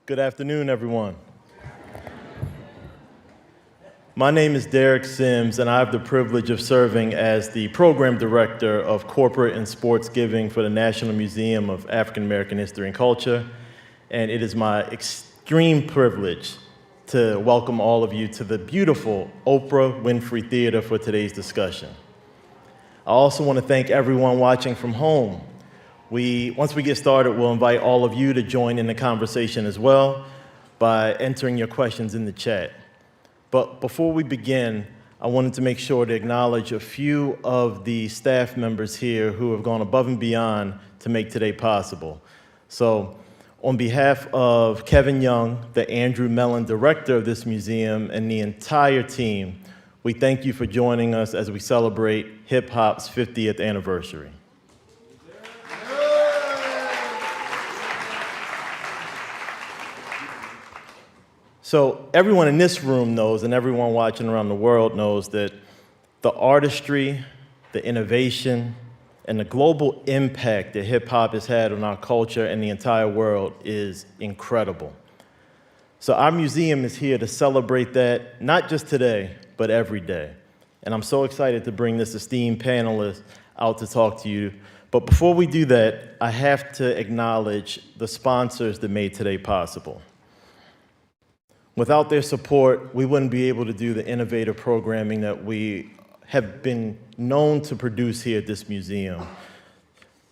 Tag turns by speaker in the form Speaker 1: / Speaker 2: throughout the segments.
Speaker 1: Good afternoon, everyone. My name is Derek Sims, and I have the privilege of serving as the Program Director of Corporate and Sports Giving for the National Museum of African American History and Culture, and it is my extreme privilege to welcome all of you to the beautiful Oprah Winfrey Theater for today's discussion. I also want to thank everyone watching from home. Once we get started, we'll invite all of you to join in the conversation as well by entering your questions in the chat. But before we begin, I wanted to make sure to acknowledge a few of the staff members here who have gone above and beyond to make today possible. So on behalf of Kevin Young, the Andrew Mellon Director of this museum, and the entire team, we thank you for joining us as we celebrate hip-hop's 50th anniversary. So everyone in this room knows, and everyone watching around the world knows, that the artistry, the innovation, and the global impact that hip-hop has had on our culture and the entire world is incredible. So our museum is here to celebrate that, not just today, but every day. And I'm so excited to bring this esteemed panelist out to talk to you. But before we do that, I have to acknowledge the sponsors that made today possible. Without their support, we wouldn't be able to do the innovative programming that we have been known to produce here at this museum.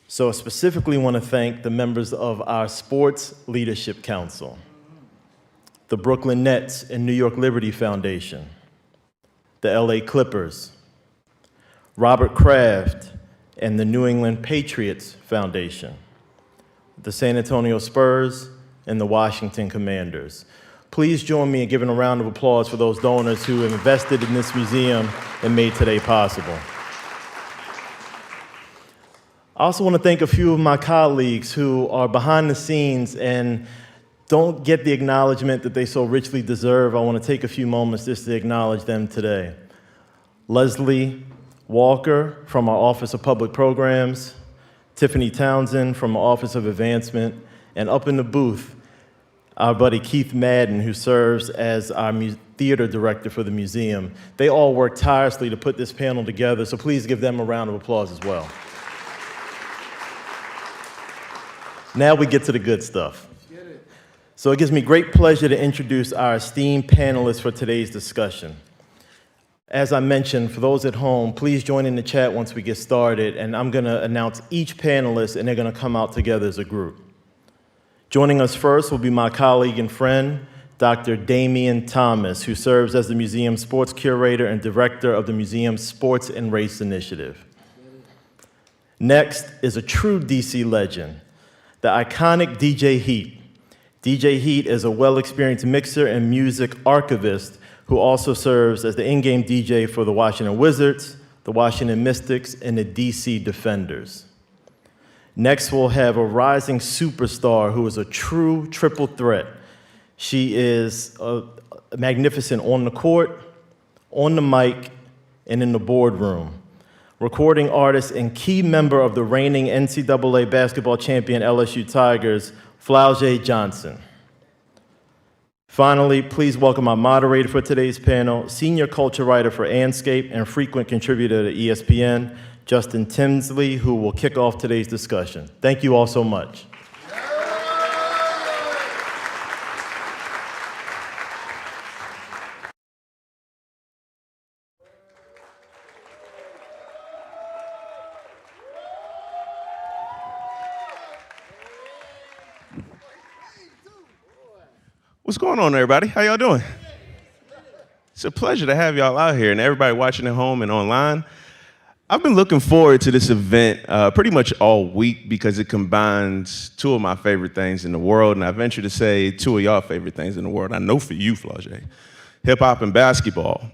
Speaker 1: So I specifically want to thank the members of our Sports Leadership Council, the Brooklyn Nets and New York Liberty Foundation, the LA Clippers, Robert Kraft and the New England Patriots Foundation, the San Antonio Spurs, and the Washington Commanders. Please join me in giving a round of applause for those donors who have invested in this museum and made today possible. I also want to thank a few of my colleagues who are behind the scenes and don't get the acknowledgement that they so richly deserve. I want to take a few moments just to acknowledge them today. Leslie Walker from our Office of Public Programs, Tiffany Townsend from our Office of Advancement, and up in the booth, our buddy Keith Madden, who serves as our theater director for the museum. They all worked tirelessly to put this panel together, so please give them a round of applause as well. Now we get to the good stuff. So it gives me great pleasure to introduce our esteemed panelists for today's discussion. As I mentioned, for those at home, please join in the chat once we get started, and I'm going to announce each panelist, and they're going to come out together as a group. Joining us first will be my colleague and friend, Dr. Damion Thomas, who serves as the museum's Sports Curator and Director of the museum's Sports and Race Initiative. Next is a true DC legend, the iconic DJ Heat. DJ Heat is a well-experienced mixer and music archivist who also serves as the in-game DJ for the Washington Wizards, the Washington Mystics, and the DC Defenders. Next, we'll have a rising superstar who is a true triple threat. She is magnificent on the court, on the mic, and in the boardroom. Recording artist and key member of the reigning NCAA basketball champion LSU Tigers, Flau'Jae Johnson. Finally, please welcome our moderator for today's panel, senior culture writer for Andscape and frequent contributor to ESPN, Justin Tinsley, who will kick off today's discussion. Thank you all so much.
Speaker 2: What's going on, everybody? How y'all doing? It's a pleasure to have y'all out here and everybody watching at home and online. I've been looking forward to this event pretty much all week because it combines two of my favorite things in the world, and I venture to say two of y'all favorite things in the world. I know for you, Flau'Jae, hip-hop and basketball.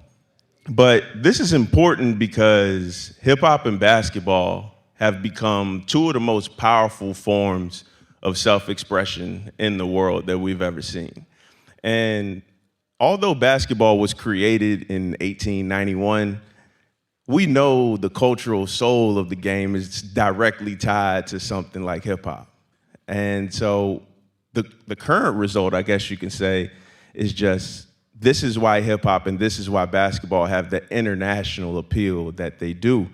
Speaker 2: But this is important because hip-hop and basketball have become two of the most powerful forms of self-expression in the world that we've ever seen. And although basketball was created in 1891, we know the cultural soul of the game is directly tied to something like hip hop. And so the current result, I guess you can say, is just this is why hip hop and this is why basketball have the international appeal that they do.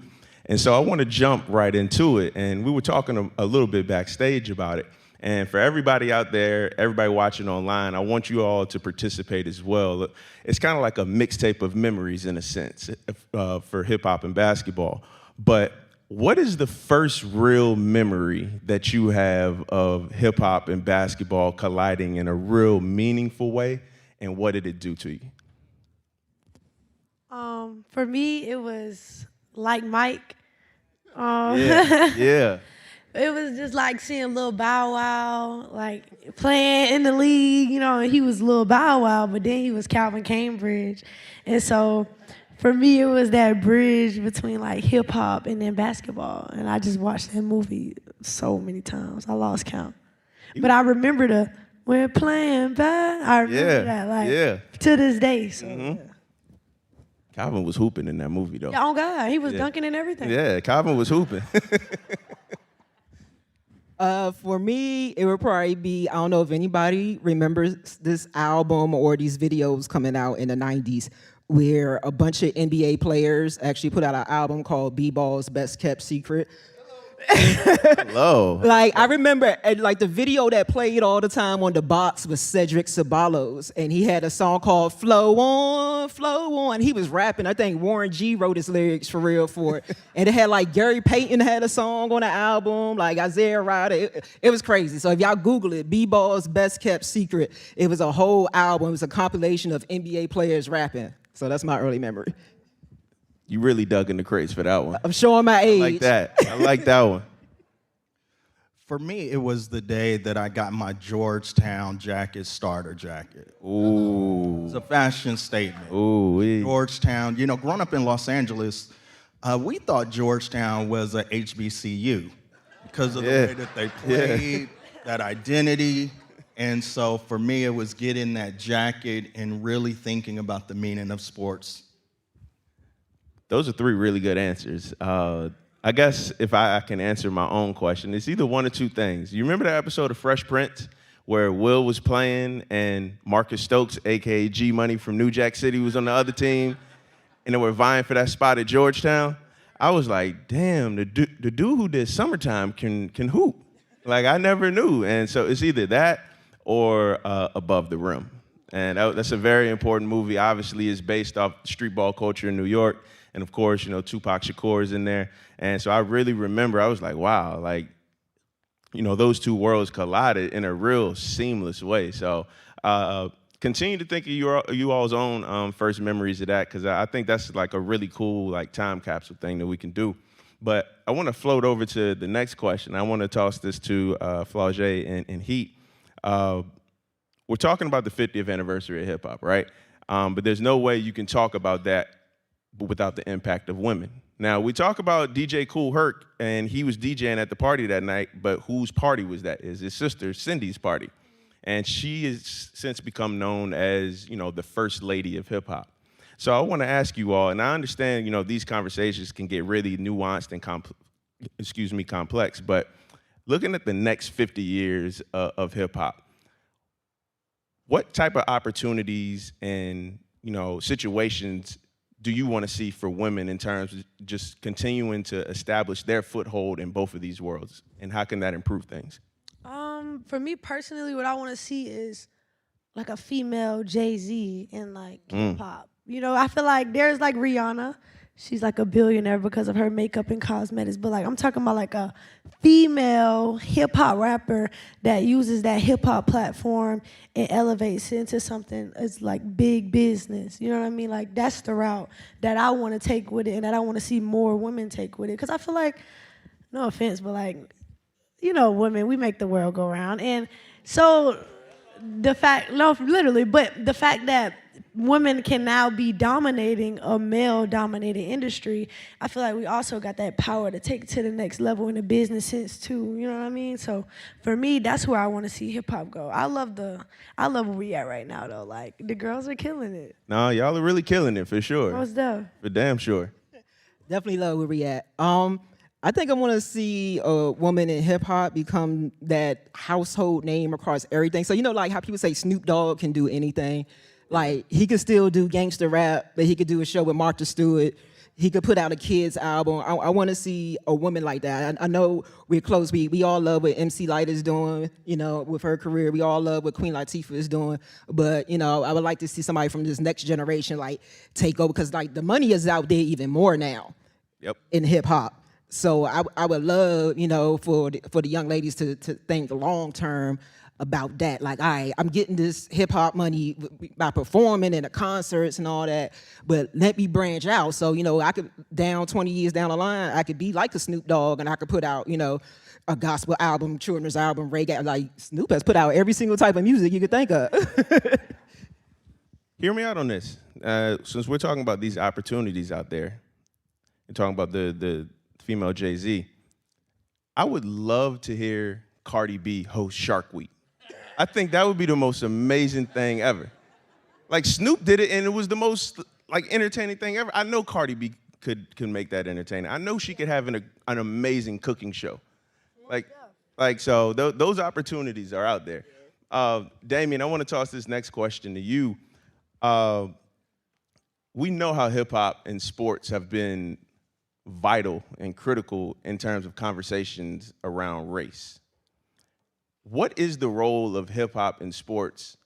Speaker 2: And so I want to jump right into it. And we were talking a little bit backstage about it. And for everybody out there, everybody watching online, I want you all to participate as well. It's kind of like a mixtape of memories in a sense for hip hop and basketball. But what is the first real memory that you have of hip hop and basketball colliding in a real meaningful way? And what did it do to you?
Speaker 3: For me, it was like Mike.
Speaker 2: Yeah.
Speaker 3: It was just like seeing Lil Bow Wow, like playing in the league, and he was Lil Bow Wow, but then he was Calvin Cambridge. And so for me, it was that bridge between like hip hop and then basketball. And I just watched that movie so many times. I lost count. But I remember we're playing bad. I remember that to this day. So,
Speaker 2: mm-hmm. Calvin was hooping in that movie, though.
Speaker 3: Yeah, oh, God. He was dunking and everything.
Speaker 2: Yeah, Calvin was hooping.
Speaker 4: For me, it would probably be, I don't know if anybody remembers this album or these videos coming out in the 90s where a bunch of NBA players actually put out an album called B-Ball's Best Kept Secret.
Speaker 2: Hello.
Speaker 4: Like, I remember, like, the video that played all the time on the box was Cedric Ceballos, and he had a song called Flow On, Flow On. He was rapping. I think Warren G wrote his lyrics for real for it. And it had, like, Gary Payton had a song on the album, like Isaiah Ryder. It was crazy. So if y'all Google it, B-Ball's Best Kept Secret, it was a whole album. It was a compilation of NBA players rapping. So that's my early memory.
Speaker 2: You really dug in the crates for that one.
Speaker 4: I'm showing my age.
Speaker 2: I like that. I like that one.
Speaker 5: For me, it was the day that I got my Georgetown jacket, starter jacket.
Speaker 2: Ooh.
Speaker 5: It's a fashion statement.
Speaker 2: Ooh.
Speaker 5: Georgetown, growing up in Los Angeles, we thought Georgetown was a HBCU because of the way that they played, that identity. And so for me, it was getting that jacket and really thinking about the meaning of sports.
Speaker 2: Those are three really good answers. I guess if I can answer my own question, it's either one or two things. You remember that episode of Fresh Prince where Will was playing and Marcus Stokes, a.k.a. G-Money from New Jack City, was on the other team, and they were vying for that spot at Georgetown? I was like, damn, the dude who did Summertime can hoop. Like, I never knew. And so it's either that or Above the Rim. And that's a very important movie. Obviously, it's based off street ball culture in New York. And of course, Tupac Shakur is in there. And so I really remember, I was like, wow, like, those two worlds collided in a real seamless way. So continue to think of you all's own first memories of that, because I think that's like a really cool like time capsule thing that we can do. But I want to float over to the next question. I want to toss this to Flau'Jae and Heat. We're talking about the 50th anniversary of hip hop, right? But there's no way you can talk about that without the impact of women. Now, we talk about DJ Kool Herc, and he was DJing at the party that night, but whose party was that? Is his sister Cindy's party. And she has since become known as, the first lady of hip hop. So I want to ask you all, and I understand, these conversations can get really nuanced and complex, but looking at the next 50 years of hip hop, what type of opportunities and, situations do you want to see for women in terms of just continuing to establish their foothold in both of these worlds? And how can that improve things?
Speaker 3: For me personally, what I want to see is like a female Jay-Z in like hip hop. I feel like there's like Rihanna. She's like a billionaire because of her makeup and cosmetics. But like I'm talking about like a female hip hop rapper that uses that hip hop platform and elevates it into something that's like big business. You know what I mean? Like that's the route that I want to take with it, and that I want to see more women take with it. Because I feel like, no offense, but like, women, we make the world go round. And so the fact that women can now be dominating a male-dominated industry, I feel like we also got that power to take it to the next level in a business sense too. You know what I mean? So for me, that's where I want to see hip hop go. I love where we at right now though. Like the girls are killing it.
Speaker 2: No, y'all are really killing it for sure.
Speaker 3: Most deaf.
Speaker 2: For damn sure.
Speaker 4: Definitely love where we at. I think I want to see a woman in hip hop become that household name across everything. So, you know, like how people say Snoop Dogg can do anything. Like, he could still do gangster rap, but he could do a show with Martha Stewart. He could put out a kid's album. I want to see a woman like that. I know we're close. We all love what MC Lyte is doing, you know, with her career. We all love what Queen Latifah is doing. But, you know, I would like to see somebody from this next generation, like, take over. Because, like, the money is out there even more now in hip-hop. So I would love, you know, for the young ladies to think long term about that. Like, all right, I'm getting this hip hop money by performing in the concerts and all that, but let me branch out. So, you know, I could, 20 years down the line, I could be like a Snoop Dogg and I could put out, you know, a gospel album, children's album, reggae. Like, Snoop has put out every single type of music you could think of.
Speaker 2: Hear me out on this. Since we're talking about these opportunities out there, and talking about the female Jay-Z, I would love to hear Cardi B host Shark Week. I think that would be the most amazing thing ever. Like, Snoop did it, and it was the most, like, entertaining thing ever. I know Cardi B could make that entertaining. I know she could have an amazing cooking show. So those opportunities are out there. Damion, I want to toss this next question to you. We know how hip-hop and sports have been vital and critical in terms of conversations around race. What is the role of hip-hop in sports,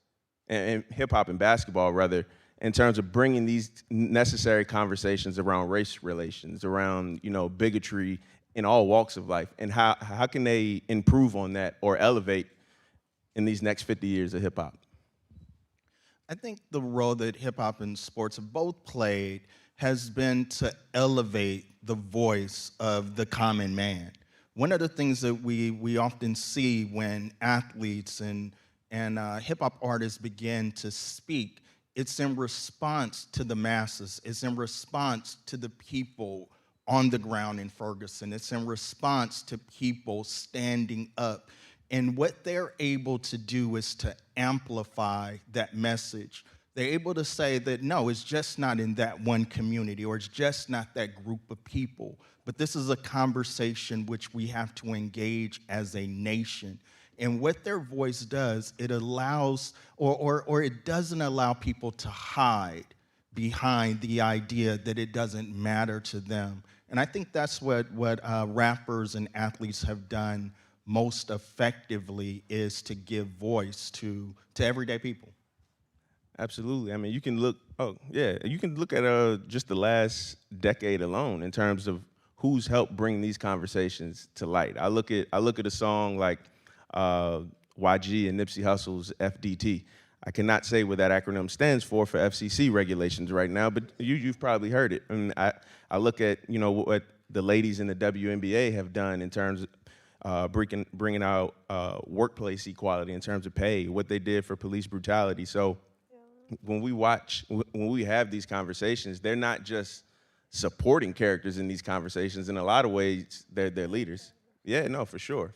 Speaker 2: and hip-hop and basketball, rather, in terms of bringing these necessary conversations around race relations, around, you know, bigotry in all walks of life, and how can they improve on that or elevate in these next 50 years of hip-hop?
Speaker 5: I think the role that hip-hop and sports have both played has been to elevate the voice of the common man. One of the things that we often see when athletes and hip-hop artists begin to speak, it's in response to the masses. It's in response to the people on the ground in Ferguson. It's in response to people standing up. And what they're able to do is to amplify that message. They're able to say that, no, it's just not in that one community, or it's just not that group of people. But this is a conversation which we have to engage as a nation. And what their voice does, it allows, or it doesn't allow people to hide behind the idea that it doesn't matter to them. And I think that's what rappers and athletes have done most effectively, is to give voice to everyday people.
Speaker 2: Absolutely. I mean, you can look. You can look at just the last decade alone in terms of who's helped bring these conversations to light. I look at a song like YG and Nipsey Hussle's FDT. I cannot say what that acronym stands for FCC regulations right now, but you've probably heard it. And I look at, you know, what the ladies in the WNBA have done in terms of bringing out workplace equality in terms of pay, what they did for police brutality. So when we have these conversations, they're not just supporting characters in these conversations. In a lot of ways, they're leaders. Yeah, no, for sure.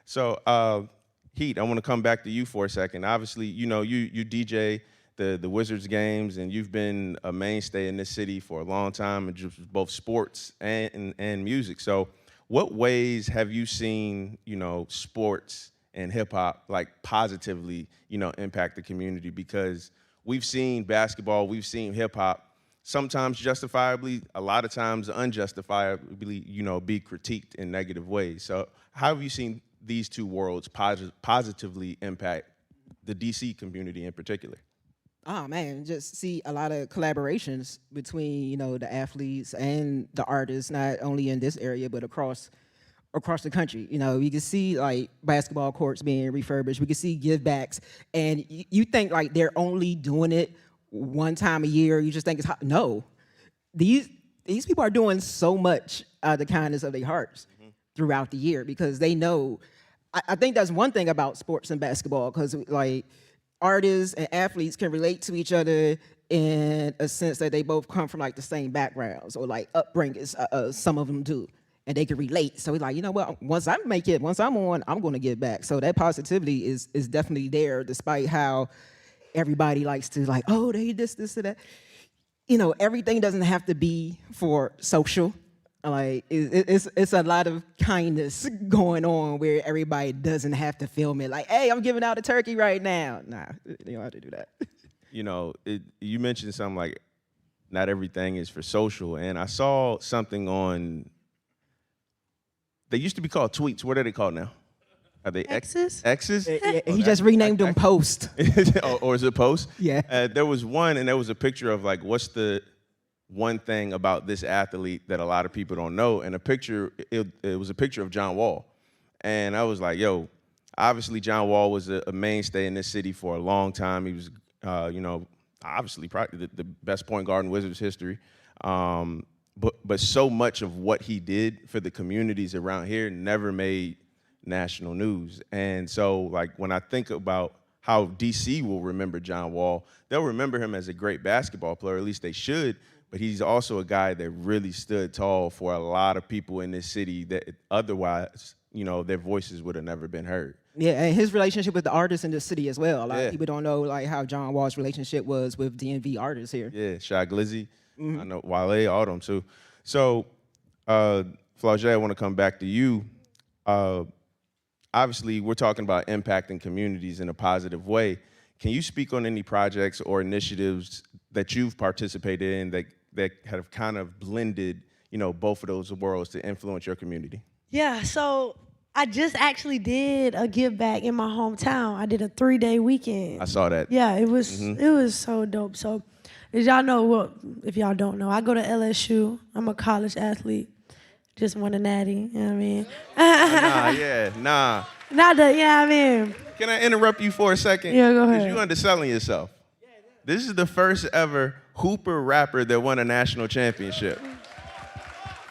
Speaker 2: So, Heat, I want to come back to you for a second. Obviously, you know, you DJ the Wizards games, and you've been a mainstay in this city for a long time, in just both sports and music. So, what ways have you seen, you know, sports and hip hop like positively, you know, impact the community? Because we've seen basketball, we've seen hip hop, sometimes justifiably, a lot of times unjustifiably, you know, be critiqued in negative ways. So how have you seen these two worlds positively impact the DC community in particular?
Speaker 4: Oh man, just see a lot of collaborations between, you know, the athletes and the artists, not only in this area but across the country. You know, you can see like basketball courts being refurbished. We can see give backs, and you think like they're only doing it one time a year. You just think it's hot. No, these people are doing so much out of the kindness of their hearts throughout the year, because they know. I think that's one thing about sports and basketball, because like artists and athletes can relate to each other in a sense that they both come from like the same backgrounds or like upbringings. Some of them do. And they can relate. So we're like, you know what, once I'm on, I'm going to give back. So that positivity is definitely there, despite how everybody likes to like, oh, they this, or that. You know, everything doesn't have to be for social. Like it's a lot of kindness going on where everybody doesn't have to film it. Like, hey, I'm giving out a turkey right now. Nah, you don't have to do that.
Speaker 2: You know, you mentioned something like not everything is for social, and I saw something on. They used to be called tweets. What are they called now? Are they
Speaker 3: X's?
Speaker 2: X's?
Speaker 4: He just renamed them Post.
Speaker 2: or is it post?
Speaker 4: Yeah.
Speaker 2: There was one, and there was a picture of like, what's the one thing about this athlete that a lot of people don't know? And a picture, it was a picture of John Wall. And I was like, yo, obviously John Wall was a mainstay in this city for a long time. He was, obviously probably the best point guard in Wizards history. But so much of what he did for the communities around here never made national news. And so, like, when I think about how DC will remember John Wall, they'll remember him as a great basketball player, at least they should, but he's also a guy that really stood tall for a lot of people in this city that otherwise, their voices would have never been heard.
Speaker 4: Yeah, and his relationship with the artists in the city as well. A lot of people don't know like how John Wall's relationship was with DMV artists here.
Speaker 2: Yeah, Shy Glizzy, I know Wale, all them too. So, Flau'Jae, I want to come back to you. Obviously, we're talking about impacting communities in a positive way. Can you speak on any projects or initiatives that you've participated in that have kind of blended, both of those worlds to influence your community?
Speaker 3: Yeah, so I just actually did a give back in my hometown. I did a 3-day weekend.
Speaker 2: I saw that.
Speaker 3: Yeah, it was so dope. So, as y'all know, well, if y'all don't know, I go to LSU. I'm a college athlete. Just won a natty, you know what I mean?
Speaker 2: Nah.
Speaker 3: Not the, you know what I mean?
Speaker 2: Can I interrupt you for a second?
Speaker 3: Yeah, go ahead.
Speaker 2: Because you're underselling yourself. This is the first ever Hooper rapper that won a national championship.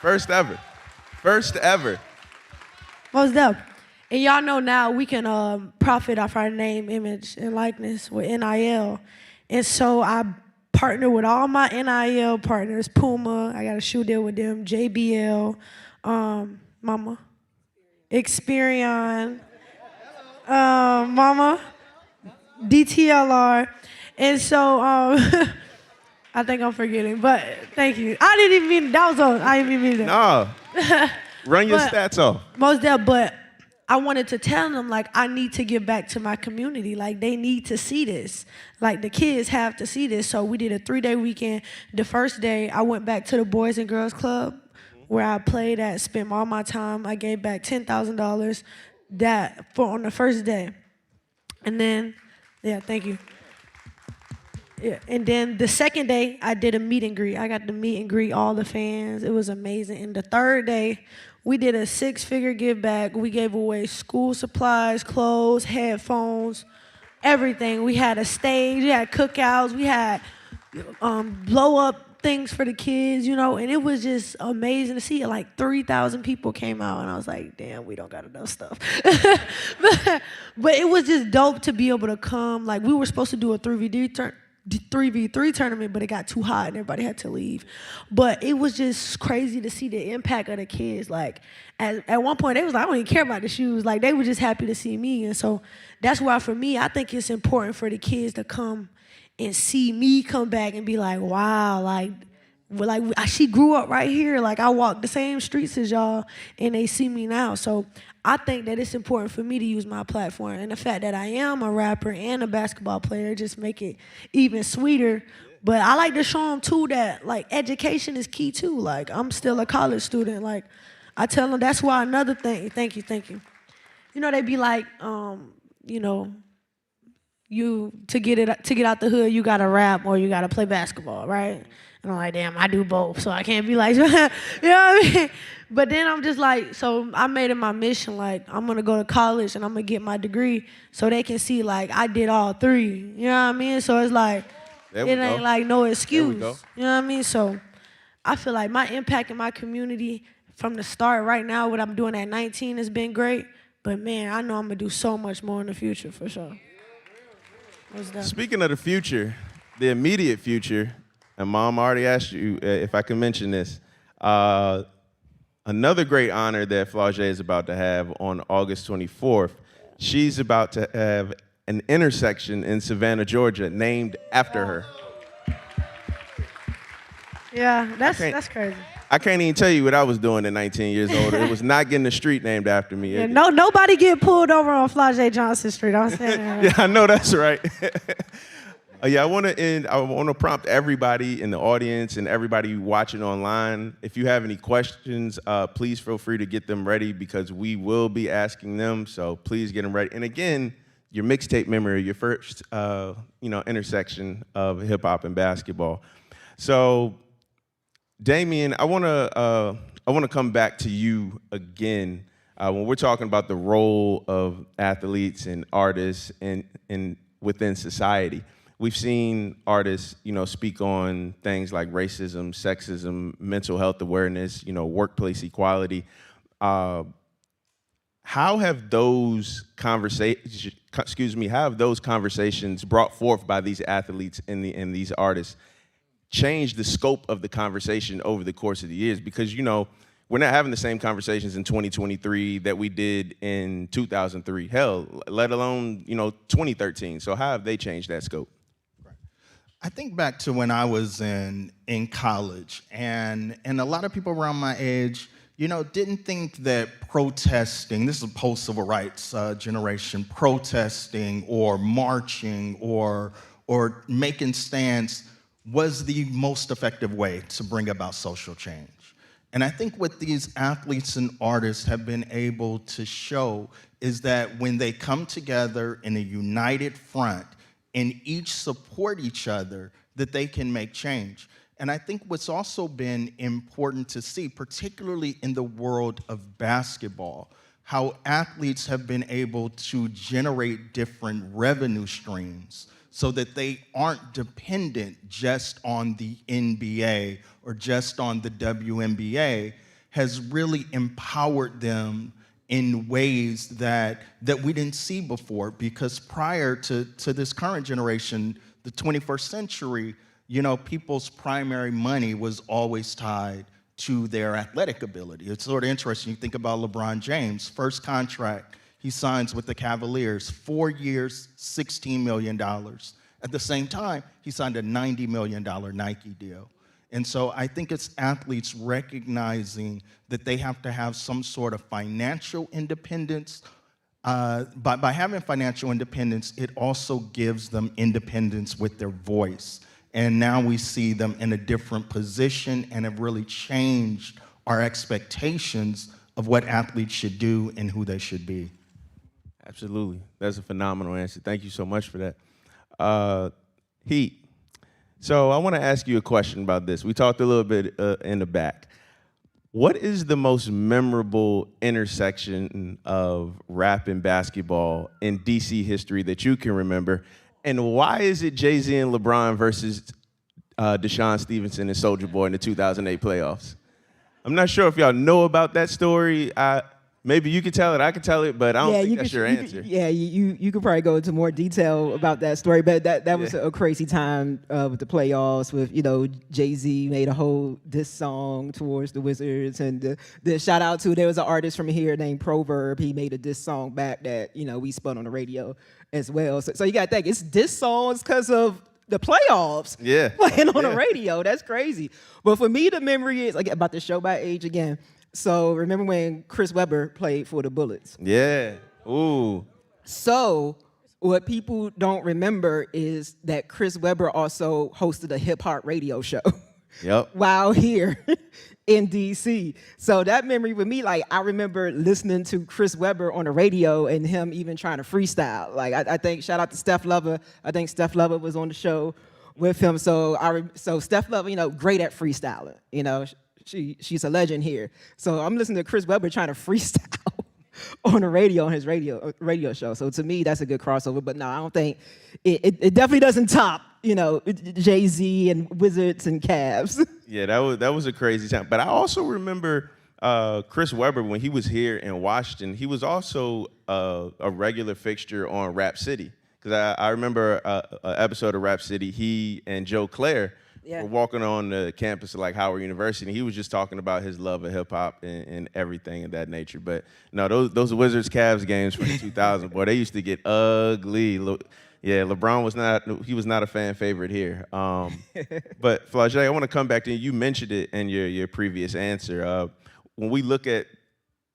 Speaker 2: First ever.
Speaker 3: Most dope. And y'all know now we can profit off our name, image, and likeness with NIL. And so I partner with all my NIL partners, Puma, I got a shoe deal with them, JBL, Mama, Experion, Mama, DTLR. And so I think I'm forgetting, but thank you. I didn't even mean that was all. I didn't even mean that.
Speaker 2: No. Run your stats off.
Speaker 3: Most definitely, but I wanted to tell them, like, I need to give back to my community. Like, they need to see this. Like, the kids have to see this. So we did a 3-day weekend. The first day, I went back to the Boys and Girls Club where I played at, spent all my time. I gave back $10,000 on the first day. And then, thank you. Yeah, and then the second day, I did a meet and greet. I got to meet and greet all the fans. It was amazing. And the third day, we did a 6-figure give back. We gave away school supplies, clothes, headphones, everything. We had a stage, we had cookouts, we had blow up things for the kids, and it was just amazing to see. Like 3,000 people came out, and I was like, damn, we don't got enough stuff. but it was just dope to be able to come. Like, we were supposed to do a 3v3 tournament, but it got too hot and everybody had to leave. But it was just crazy to see the impact of the kids. Like, at one point, they was like, I don't even care about the shoes. Like, they were just happy to see me. And so that's why, for me, I think it's important for the kids to come and see me come back and be like, wow, like she grew up right here. Like, I walk the same streets as y'all, and they see me now. So I think that it's important for me to use my platform. And the fact that I am a rapper and a basketball player just make it even sweeter. But I like to show them, too, that, like, education is key, too. Like, I'm still a college student. Like, I tell them that's why another thing, thank you. They be like, you to get out the hood, you gotta rap or you gotta play basketball, right? And I'm like, damn, I do both, so I can't be like, you know what I mean? But then I'm just like, so I made it my mission, like, I'm gonna go to college and I'm gonna get my degree so they can see, like, I did all three, you know what I mean? So it's like, it ain't like no excuse, you know what I mean? So I feel like my impact in my community from the start right now, what I'm doing at 19 has been great, but man, I know I'm gonna do so much more in the future, for sure.
Speaker 2: Speaking of the future, the immediate future, and Mom already asked you if I can mention this, another great honor that Flau'Jae is about to have on August 24th. She's about to have an intersection in Savannah, Georgia, named after her.
Speaker 3: Yeah, that's crazy.
Speaker 2: I can't even tell you what I was doing at 19 years old. It was not getting a street named after me.
Speaker 3: Yeah, nobody get pulled over on Flau'Jae Johnson Street. I'm saying.
Speaker 2: Yeah, I know that's right. Yeah, I want to prompt everybody in the audience and everybody watching online. If you have any questions, please feel free to get them ready because we will be asking them. So please get them ready. And again, your mixtape memory, your first, intersection of hip hop and basketball. So, Damion, I want to come back to you again when we're talking about the role of athletes and artists and within society. We've seen artists, speak on things like racism, sexism, mental health awareness, workplace equality. How have those conversations brought forth by these athletes and these artists changed the scope of the conversation over the course of the years? Because, we're not having the same conversations in 2023 that we did in 2003, hell, let alone, 2013. So how have they changed that scope?
Speaker 5: I think back to when I was in college, and a lot of people around my age, didn't think that protesting, this is a post-civil rights generation, protesting or marching or making stands was the most effective way to bring about social change. And I think what these athletes and artists have been able to show is that when they come together in a united front and each support each other, that they can make change. And I think what's also been important to see, particularly in the world of basketball, how athletes have been able to generate different revenue streams so that they aren't dependent just on the NBA or just on the WNBA, has really empowered them in ways that we didn't see before. Because prior to this current generation, the 21st century, people's primary money was always tied to their athletic ability. It's sort of interesting. You think about LeBron James, first contract he signs with the Cavaliers, 4 years, $16 million. At the same time, he signed a $90 million Nike deal. And so I think it's athletes recognizing that they have to have some sort of financial independence. By having financial independence, it also gives them independence with their voice. And now we see them in a different position and have really changed our expectations of what athletes should do and who they should be.
Speaker 2: Absolutely. That's a phenomenal answer. Thank you so much for that. Heat. So I want to ask you a question about this. We talked a little bit in the back. What is the most memorable intersection of rap and basketball in DC history that you can remember? And why is it Jay-Z and LeBron versus Deshaun Stevenson and Soulja Boy in the 2008 playoffs? I'm not sure if y'all know about that story. Maybe you could tell it, I could tell it, but I don't think that's your answer.
Speaker 4: You could probably go into more detail about that story, but that was a crazy time with the playoffs with, Jay-Z made a whole diss song towards the Wizards, and the shout out to, there was an artist from here named Proverb, he made a diss song back that, we spun on the radio as well. So you gotta think, it's diss songs because of the playoffs playing on the radio. That's crazy. But for me, the memory is, about the show by age again. So remember when Chris Webber played for the Bullets?
Speaker 2: Yeah. Ooh.
Speaker 4: So what people don't remember is that Chris Webber also hosted a hip-hop radio show.
Speaker 2: Yep.
Speaker 4: While here in DC. So that memory with me, I remember listening to Chris Webber on the radio and him even trying to freestyle. I think, shout out to Steph Lover. I think Steph Lover was on the show with him. So Steph Lover, great at freestyling, She's a legend here. So I'm listening to Chris Webber trying to freestyle on the radio, on his radio show. So to me, that's a good crossover. But no, I don't think, it definitely doesn't top, Jay-Z and Wizards and Cavs.
Speaker 2: Yeah, that was a crazy time. But I also remember Chris Webber, when he was here in Washington, he was also a regular fixture on Rap City. Because I remember an episode of Rap City, he and Joe Claire were walking on the campus of Howard University, and he was just talking about his love of hip hop and everything of that nature. But no, those Wizards Cavs games from the 2000s, boy, they used to get ugly. Yeah, LeBron was not a fan favorite here. But Flau'Jae, I want to come back to you. You mentioned it in your previous answer. When we look at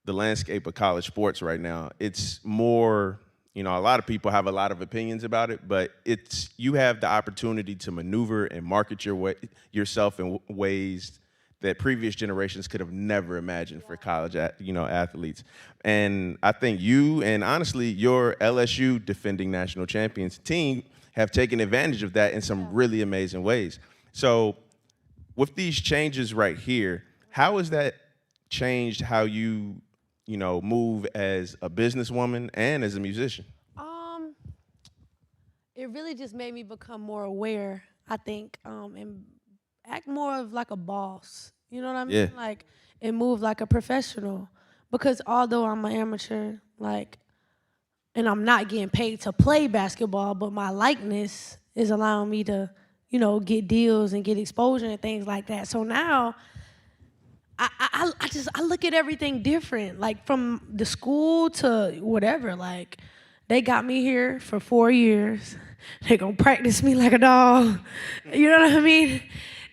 Speaker 2: the landscape of college sports right now, it's more, a lot of people have a lot of opinions about it, but you have the opportunity to maneuver and market yourself in ways that previous generations could have never imagined for college, athletes. And I think you and honestly your LSU defending national champions team have taken advantage of that in some really amazing ways. So with these changes right here, how has that changed how you move as a businesswoman and as a musician?
Speaker 3: It really just made me become more aware, I think, and act more of like a boss. You know what I mean?
Speaker 2: Yeah.
Speaker 3: Like, and move like a professional. Because although I'm an amateur, and I'm not getting paid to play basketball, but my likeness is allowing me to, get deals and get exposure and things like that. So now, I look at everything different. Like from the school to whatever. Like, they got me here for 4 years. They gonna practice me like a dog. You know what I mean?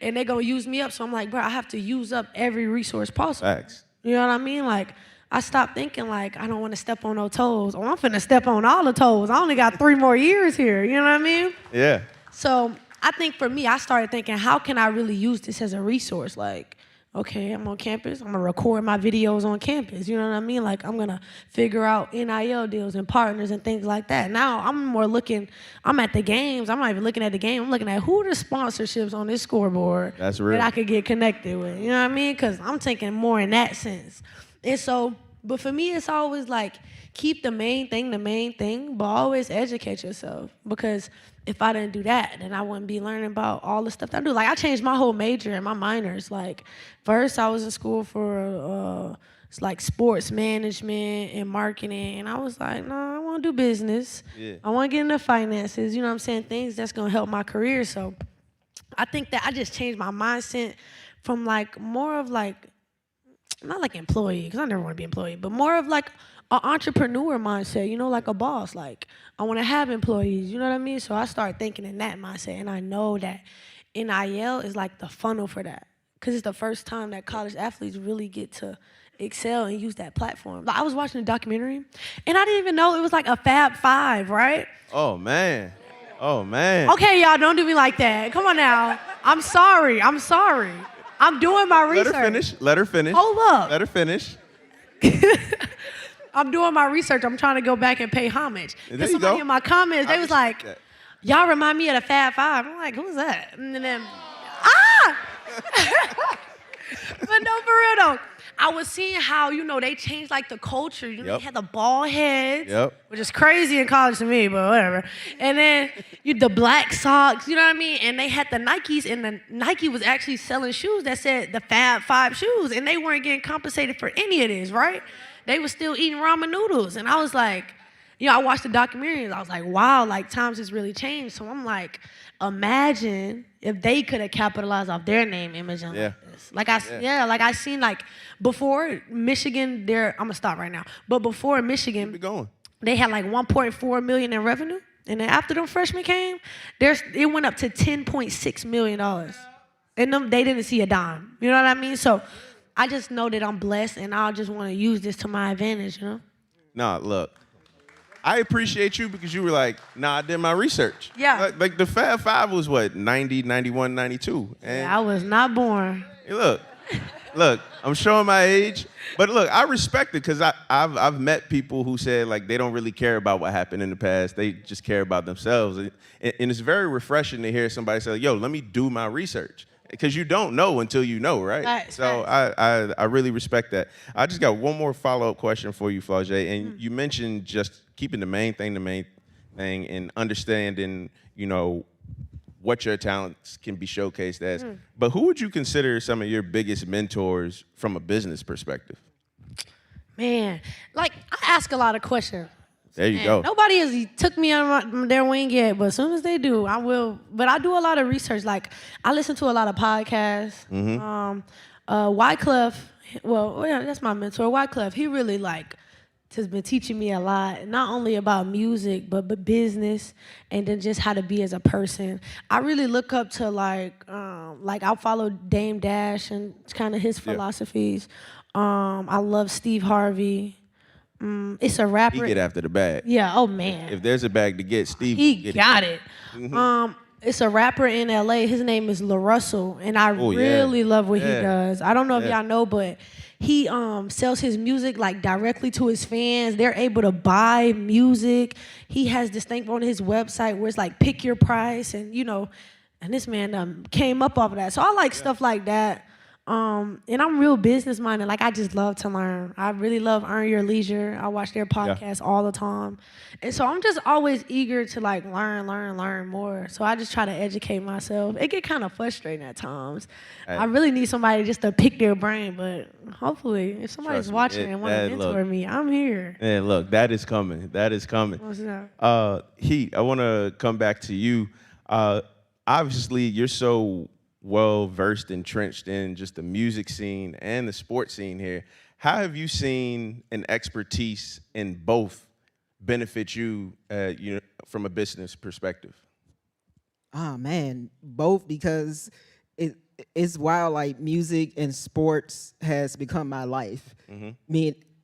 Speaker 3: And they gonna use me up. So I'm like, bro, I have to use up every resource possible.
Speaker 2: Facts.
Speaker 3: You know what I mean? Like, I stopped thinking like, I don't want to step on no toes. Oh, I'm finna step on all the toes. I only got 3 more years here. You know what I mean?
Speaker 2: Yeah.
Speaker 3: So I think for me, I started thinking, how can I really use this as a resource? Like, okay, I'm on campus. I'm gonna record my videos on campus. You know what I mean? Like, I'm gonna figure out NIL deals and partners and things like that. Now I'm more looking. I'm at the games. I'm not even looking at the game. I'm looking at who are the sponsorships on this scoreboard
Speaker 2: That's real.
Speaker 3: that I could get connected with. You know what I mean? Because I'm thinking more in that sense. And so, but for me, it's always like keep the main thing, but always educate yourself. Because if I didn't do that, then I wouldn't be learning about all the stuff that I do. Like, I changed my whole major and my minors. Like, first I was in school for sports management and marketing, and I was like, no, I want to do business.
Speaker 2: Yeah.
Speaker 3: I want to get into finances. You know what I'm saying? Things that's gonna help my career. So I think that I just changed my mindset from more of not like employee, because I never want to be employee, but more of like an entrepreneur mindset, like a boss. Like, I want to have employees, you know what I mean? So I started thinking in that mindset, and I know that NIL is like the funnel for that, because it's the first time that college athletes really get to excel and use that platform. Like, I was watching a documentary, and I didn't even know it was like a Fab Five, right?
Speaker 2: Oh, man. Oh, man.
Speaker 3: Okay, y'all, don't do me like that. Come on now. I'm sorry. I'm doing my research.
Speaker 2: Let her finish.
Speaker 3: Hold up.
Speaker 2: Let her finish.
Speaker 3: I'm doing my research. I'm trying to go back and pay homage.
Speaker 2: There
Speaker 3: Because
Speaker 2: you
Speaker 3: somebody
Speaker 2: go.
Speaker 3: in my comments, they
Speaker 2: I
Speaker 3: was
Speaker 2: respect
Speaker 3: like,
Speaker 2: that.
Speaker 3: y'all remind me of the Fab Five. I'm like, who's that? And then, But no, for real though. I was seeing how, they changed like the culture.
Speaker 2: Yep.
Speaker 3: They had the bald heads,
Speaker 2: Yep.
Speaker 3: which is crazy in college to me, but whatever. And then the black socks, you know what I mean? And they had the Nikes, and the Nike was actually selling shoes that said the Fab Five shoes, and they weren't getting compensated for any of this, right? They were still eating ramen noodles. And I was like, I watched the documentary, and I was like, wow, like times has really changed. So I'm like, imagine if they could have capitalized off their name, image, and
Speaker 2: Yeah.
Speaker 3: like I seen before Michigan, I'm gonna stop right now. But before Michigan,
Speaker 2: Keep it going.
Speaker 3: they had like 1.4 million in revenue, and then after them freshmen came, it went up to $10.6 million, and they didn't see a dime. You know what I mean? So I just know that I'm blessed, and I just want to use this to my advantage.
Speaker 2: Nah, look. I appreciate you because you were like, nah, I did my research.
Speaker 3: Yeah.
Speaker 2: Like the Fab Five was what, 90, 91, 92. And
Speaker 3: I was not born.
Speaker 2: hey, look, I'm showing my age, but look, I respect it because I've met people who said like they don't really care about what happened in the past. They just care about themselves. And it's very refreshing to hear somebody say, yo, let me do my research. Because you don't know until you know, right?
Speaker 3: Right,
Speaker 2: So
Speaker 3: right.
Speaker 2: I really respect that. I just got one more follow-up question for you, Flau'Jae. And you mentioned just keeping the main thing, and understanding, what your talents can be showcased as. But who would you consider some of your biggest mentors from a business perspective?
Speaker 3: Man, I ask a lot of questions.
Speaker 2: There you go.
Speaker 3: Nobody has took me on their wing yet, but as soon as they do, I will. But I do a lot of research. Like, I listen to a lot of podcasts. Wyclef, that's my mentor. Wyclef, he really has been teaching me a lot, not only about music, but business, and then just how to be as a person. I really look up to like I follow Dame Dash and kind of his philosophies. I love Steve Harvey. It's a rapper.
Speaker 2: He get after the bag.
Speaker 3: Yeah. Oh man.
Speaker 2: If there's a bag to get, Steve
Speaker 3: He got it. It's a rapper in LA. His name is La Russell, and I really love what he does. I don't know if y'all know, but he sells his music like directly to his fans. They're able to buy music. He has this thing on his website where it's like pick your price, and and this man came up off of that. So I like stuff like that. And I'm real business minded. Like I just love to learn. I really love Earn Your Leisure. I watch their podcast all the time. And so I'm just always eager to like learn more. So I just try to educate myself. It get kind of frustrating at times. I really need somebody just to pick their brain, but hopefully if somebody's watching and want to mentor me, I'm here.
Speaker 2: And look, that is coming. That is coming.
Speaker 3: What's that?
Speaker 2: Heat, I want to come back to you. Obviously, you're so well-versed, entrenched in just the music scene and the sports scene here. How have you seen an expertise in both benefit you, from a business perspective?
Speaker 4: Oh man, both, because it's wild. Like music and sports has become my life.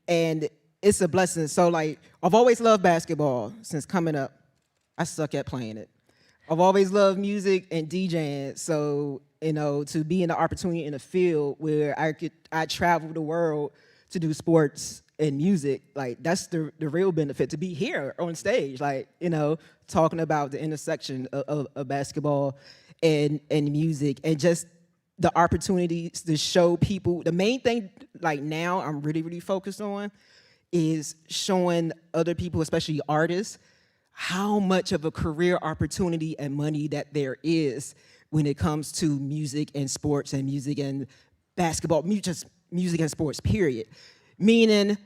Speaker 4: And it's a blessing. So like I've always loved basketball since coming up. I suck at playing it. I've always loved music and DJing. So to be in the opportunity in a field where I travel the world to do sports and music, like that's the real benefit, to be here on stage, like, talking about the intersection of basketball and music, and just the opportunities to show people. The main thing like now I'm really, really focused on is showing other people, especially artists, how much of a career opportunity and money that there is when it comes to music and sports and music and basketball, just music and sports, period. Meaning,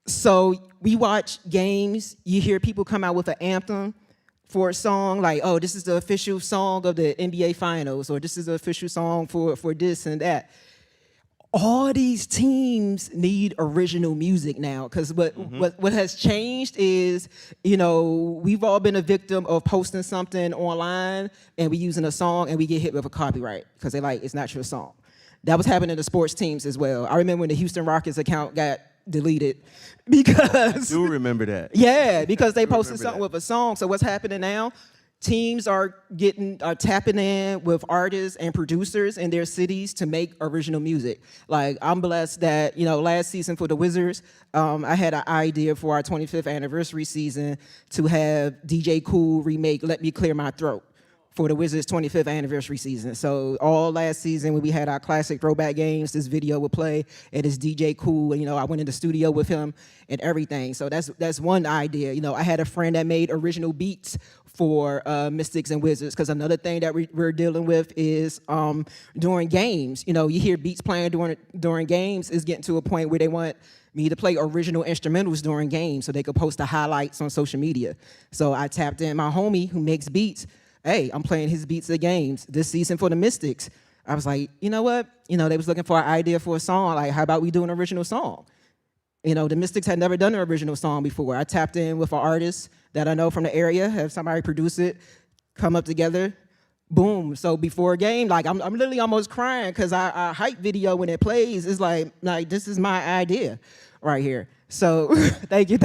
Speaker 4: so we watch games, you hear people come out with an anthem for a song, like, oh, this is the official song of the NBA Finals, or this is the official song for this and that. All these teams need original music now, because what has changed is, we've all been a victim of posting something online and we using a song and we get hit with a copyright because they're like, it's not your song. That was happening to sports teams as well. I remember when the Houston Rockets account got deleted because... I
Speaker 2: do remember that.
Speaker 4: Yeah, because they posted something with a song. So what's happening now? Teams are tapping in with artists and producers in their cities to make original music. Like, I'm blessed that, last season for the Wizards, I had an idea for our 25th anniversary season to have DJ Kool remake Let Me Clear My Throat for the Wizards' 25th anniversary season. So all last season when we had our classic throwback games, this video would play, and it's DJ Kool, and I went in the studio with him and everything. So that's one idea. I had a friend that made original beats for Mystics and Wizards, because another thing that we're dealing with is during games. You hear beats playing during games is getting to a point where they want me to play original instrumentals during games so they could post the highlights on social media. So I tapped in my homie who makes beats. Hey, I'm playing his beats at games this season for the Mystics. I was like, you know what? They was looking for an idea for a song. Like, how about we do an original song? The Mystics had never done an original song before. I tapped in with an artist that I know from the area, have somebody produce it, come up together, boom. So before a game, like I'm literally almost crying because our hype video when it plays is like this is my idea right here. So thank you.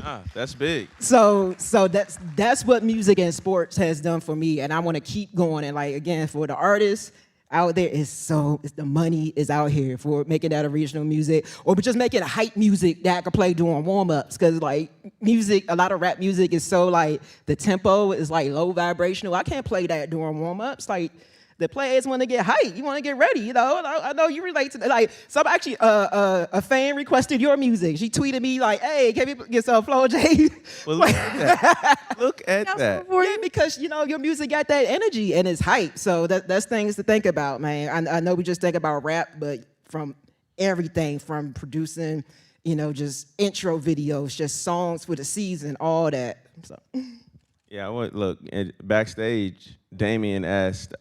Speaker 2: Ah, that's big.
Speaker 4: So that's what music and sports has done for me, and I want to keep going. And like again, for the artists out there, the money is out here for making that original music, or just making hype music that I can play during warm-ups. Because like music, a lot of rap music is so like the tempo is like low vibrational. I can't play that during warm-ups. Like the players want to get hype. You want to get ready, I know you relate to that. Like, so actually, a fan requested your music. She tweeted me like, "Hey, can we get some Flau'Jae?"
Speaker 2: Well, look at that. Look at that.
Speaker 4: Yeah, because your music got that energy and it's hype. So that's things to think about, man. I know we just think about rap, but from everything from producing, just intro videos, just songs for the season, all that. So.
Speaker 2: Yeah, look, backstage, Damion asked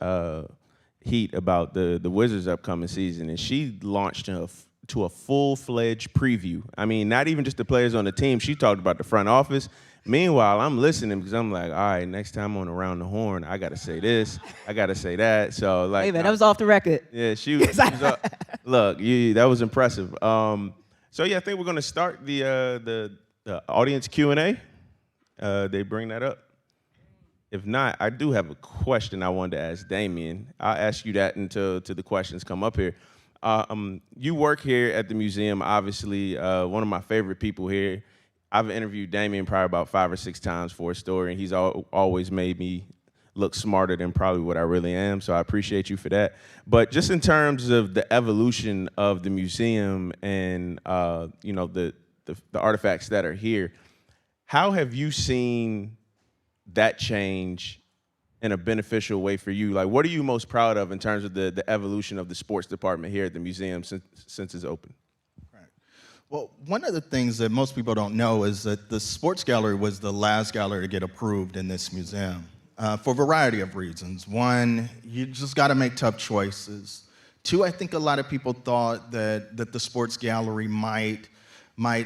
Speaker 2: Heat about the Wizards' upcoming season, and she launched to a full-fledged preview. I mean, not even just the players on the team. She talked about the front office. Meanwhile, I'm listening because I'm like, all right, next time on Around the Horn, I got to say this, I got to say that. So, like,
Speaker 4: Hey, man, that was off the record.
Speaker 2: yeah, she was look, that was impressive. So, yeah, I think we're going to start the audience Q&A. They bring that up. If not, I do have a question I wanted to ask Damion. I'll ask you that until the questions come up here. You work here at the museum, obviously, one of my favorite people here. I've interviewed Damion probably about 5 or 6 times for a story, and he's always made me look smarter than probably what I really am, so I appreciate you for that. But just in terms of the evolution of the museum and you know, the artifacts that are here, how have you seen that change in a beneficial way for you? Like, what are you most proud of in terms of the evolution of the sports department here at the museum since it's open?
Speaker 5: Well, one of the things that most people don't know is that the Sports Gallery was the last gallery to get approved in this museum for a variety of reasons. One, you just got to make tough choices. Two, I think a lot of people thought that the Sports Gallery might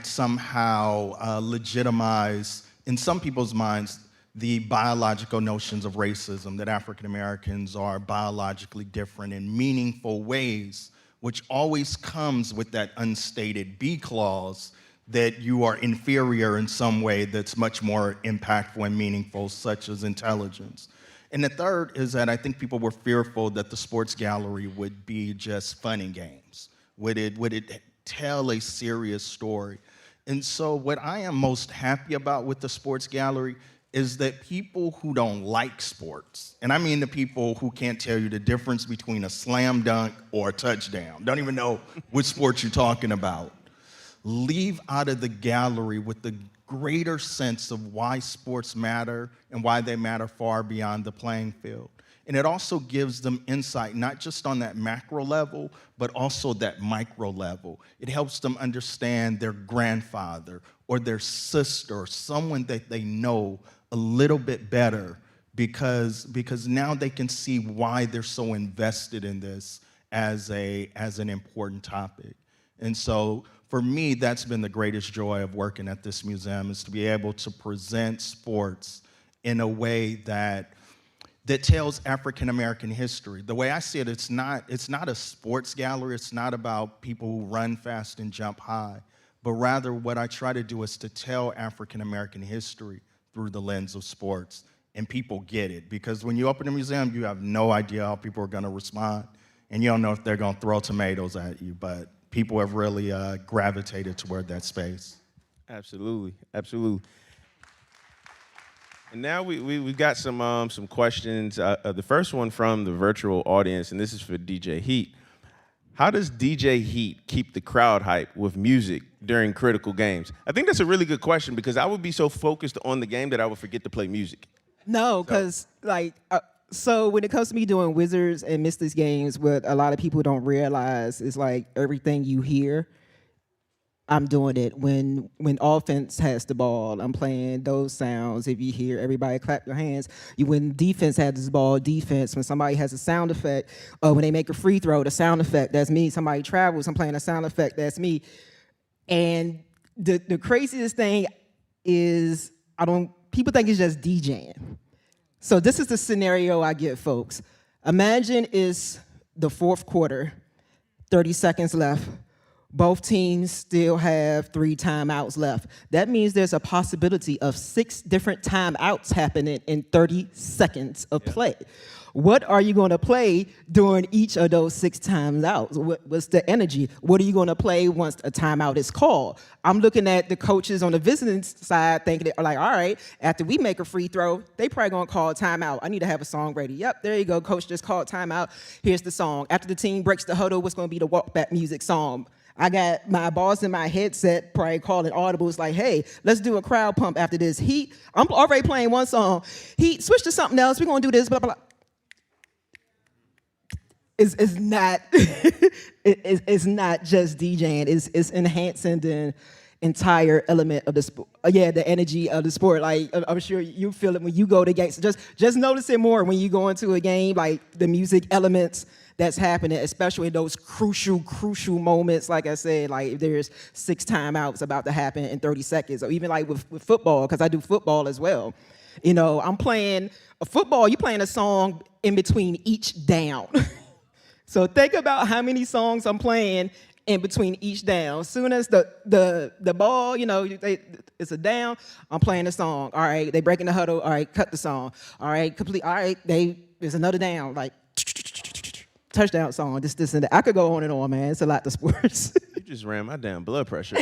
Speaker 5: somehow legitimize, in some people's minds, the biological notions of racism, that African Americans are biologically different in meaningful ways, which always comes with that unstated B clause that you are inferior in some way that's much more impactful and meaningful, such as intelligence. And the third is that I think people were fearful that the Sports Gallery would be just fun and games. Would it tell a serious story? And so what I am most happy about with the Sports Gallery is that people who don't like sports, and I mean the people who can't tell you the difference between a slam dunk or a touchdown, don't even know which sport you're talking about, leave out of the gallery with the greater sense of why sports matter and why they matter far beyond the playing field. And it also gives them insight, not just on that macro level, but also that micro level. It helps them understand their grandfather or their sister or someone that they know a little bit better because now they can see why they're so invested in this as an important topic. And so for me, that's been the greatest joy of working at this museum, is to be able to present sports in a way that tells African American history. The way I see it, it's not a sports gallery. It's not about people who run fast and jump high, but rather what I try to do is to tell African American history through the lens of sports, and people get it. Because when you open a museum, you have no idea how people are going to respond, and you don't know if they're going to throw tomatoes at you, but people have really gravitated toward that space.
Speaker 2: Absolutely, absolutely. And now we got some questions. The first one from the virtual audience, and this is for DJ Heat. How does DJ Heat keep the crowd hype with music during critical games? I think that's a really good question because I would be so focused on the game that I would forget to play music.
Speaker 4: No, because so when it comes to me doing Wizards and Mystics games, what a lot of people don't realize is like everything you hear, I'm doing it. When offense has the ball, I'm playing those sounds. If you hear everybody clap your hands, when defense has this ball, defense. When somebody has a sound effect, when they make a free throw, the sound effect, that's me. Somebody travels, I'm playing a sound effect, that's me. And the craziest thing is people think it's just DJing. So this is the scenario I give folks. Imagine it's the fourth quarter, 30 seconds left. Both teams still have 3 timeouts left. That means there's a possibility of 6 different timeouts happening in 30 seconds of play. What are you going to play during each of those 6 timeouts? What's the energy? What are you going to play once a timeout is called? I'm looking at the coaches on the visiting side thinking, like, all right, after we make a free throw, they probably going to call a timeout. I need to have a song ready. Yep, there you go. Coach just called timeout. Here's the song. After the team breaks the huddle, what's going to be the walk back music song? I got my boss in my headset probably calling audibles like, hey, let's do a crowd pump after this. Heat, I'm already playing one song. Heat, switch to something else. We're going to do this, blah, blah, blah. It's not it's not just DJing. It's enhancing entire element of the sport. Yeah, the energy of the sport. Like I'm sure you feel it when you go to games. Just notice it more when you go into a game, like the music elements that's happening, especially in those crucial moments. Like I said, like if there's 6 timeouts about to happen in 30 seconds, or even like with football, because I do football as well. You know, I'm playing a football, you're playing a song in between each down. So think about how many songs I'm playing in between each down. As soon as the ball, you know, it's a down, I'm playing a song. All right, they breaking the huddle. All right, cut the song. All right, complete. All right, there's another down. Like touchdown song. This, and that. I could go on and on, man. It's a lot to sports.
Speaker 2: You just ran my damn blood pressure.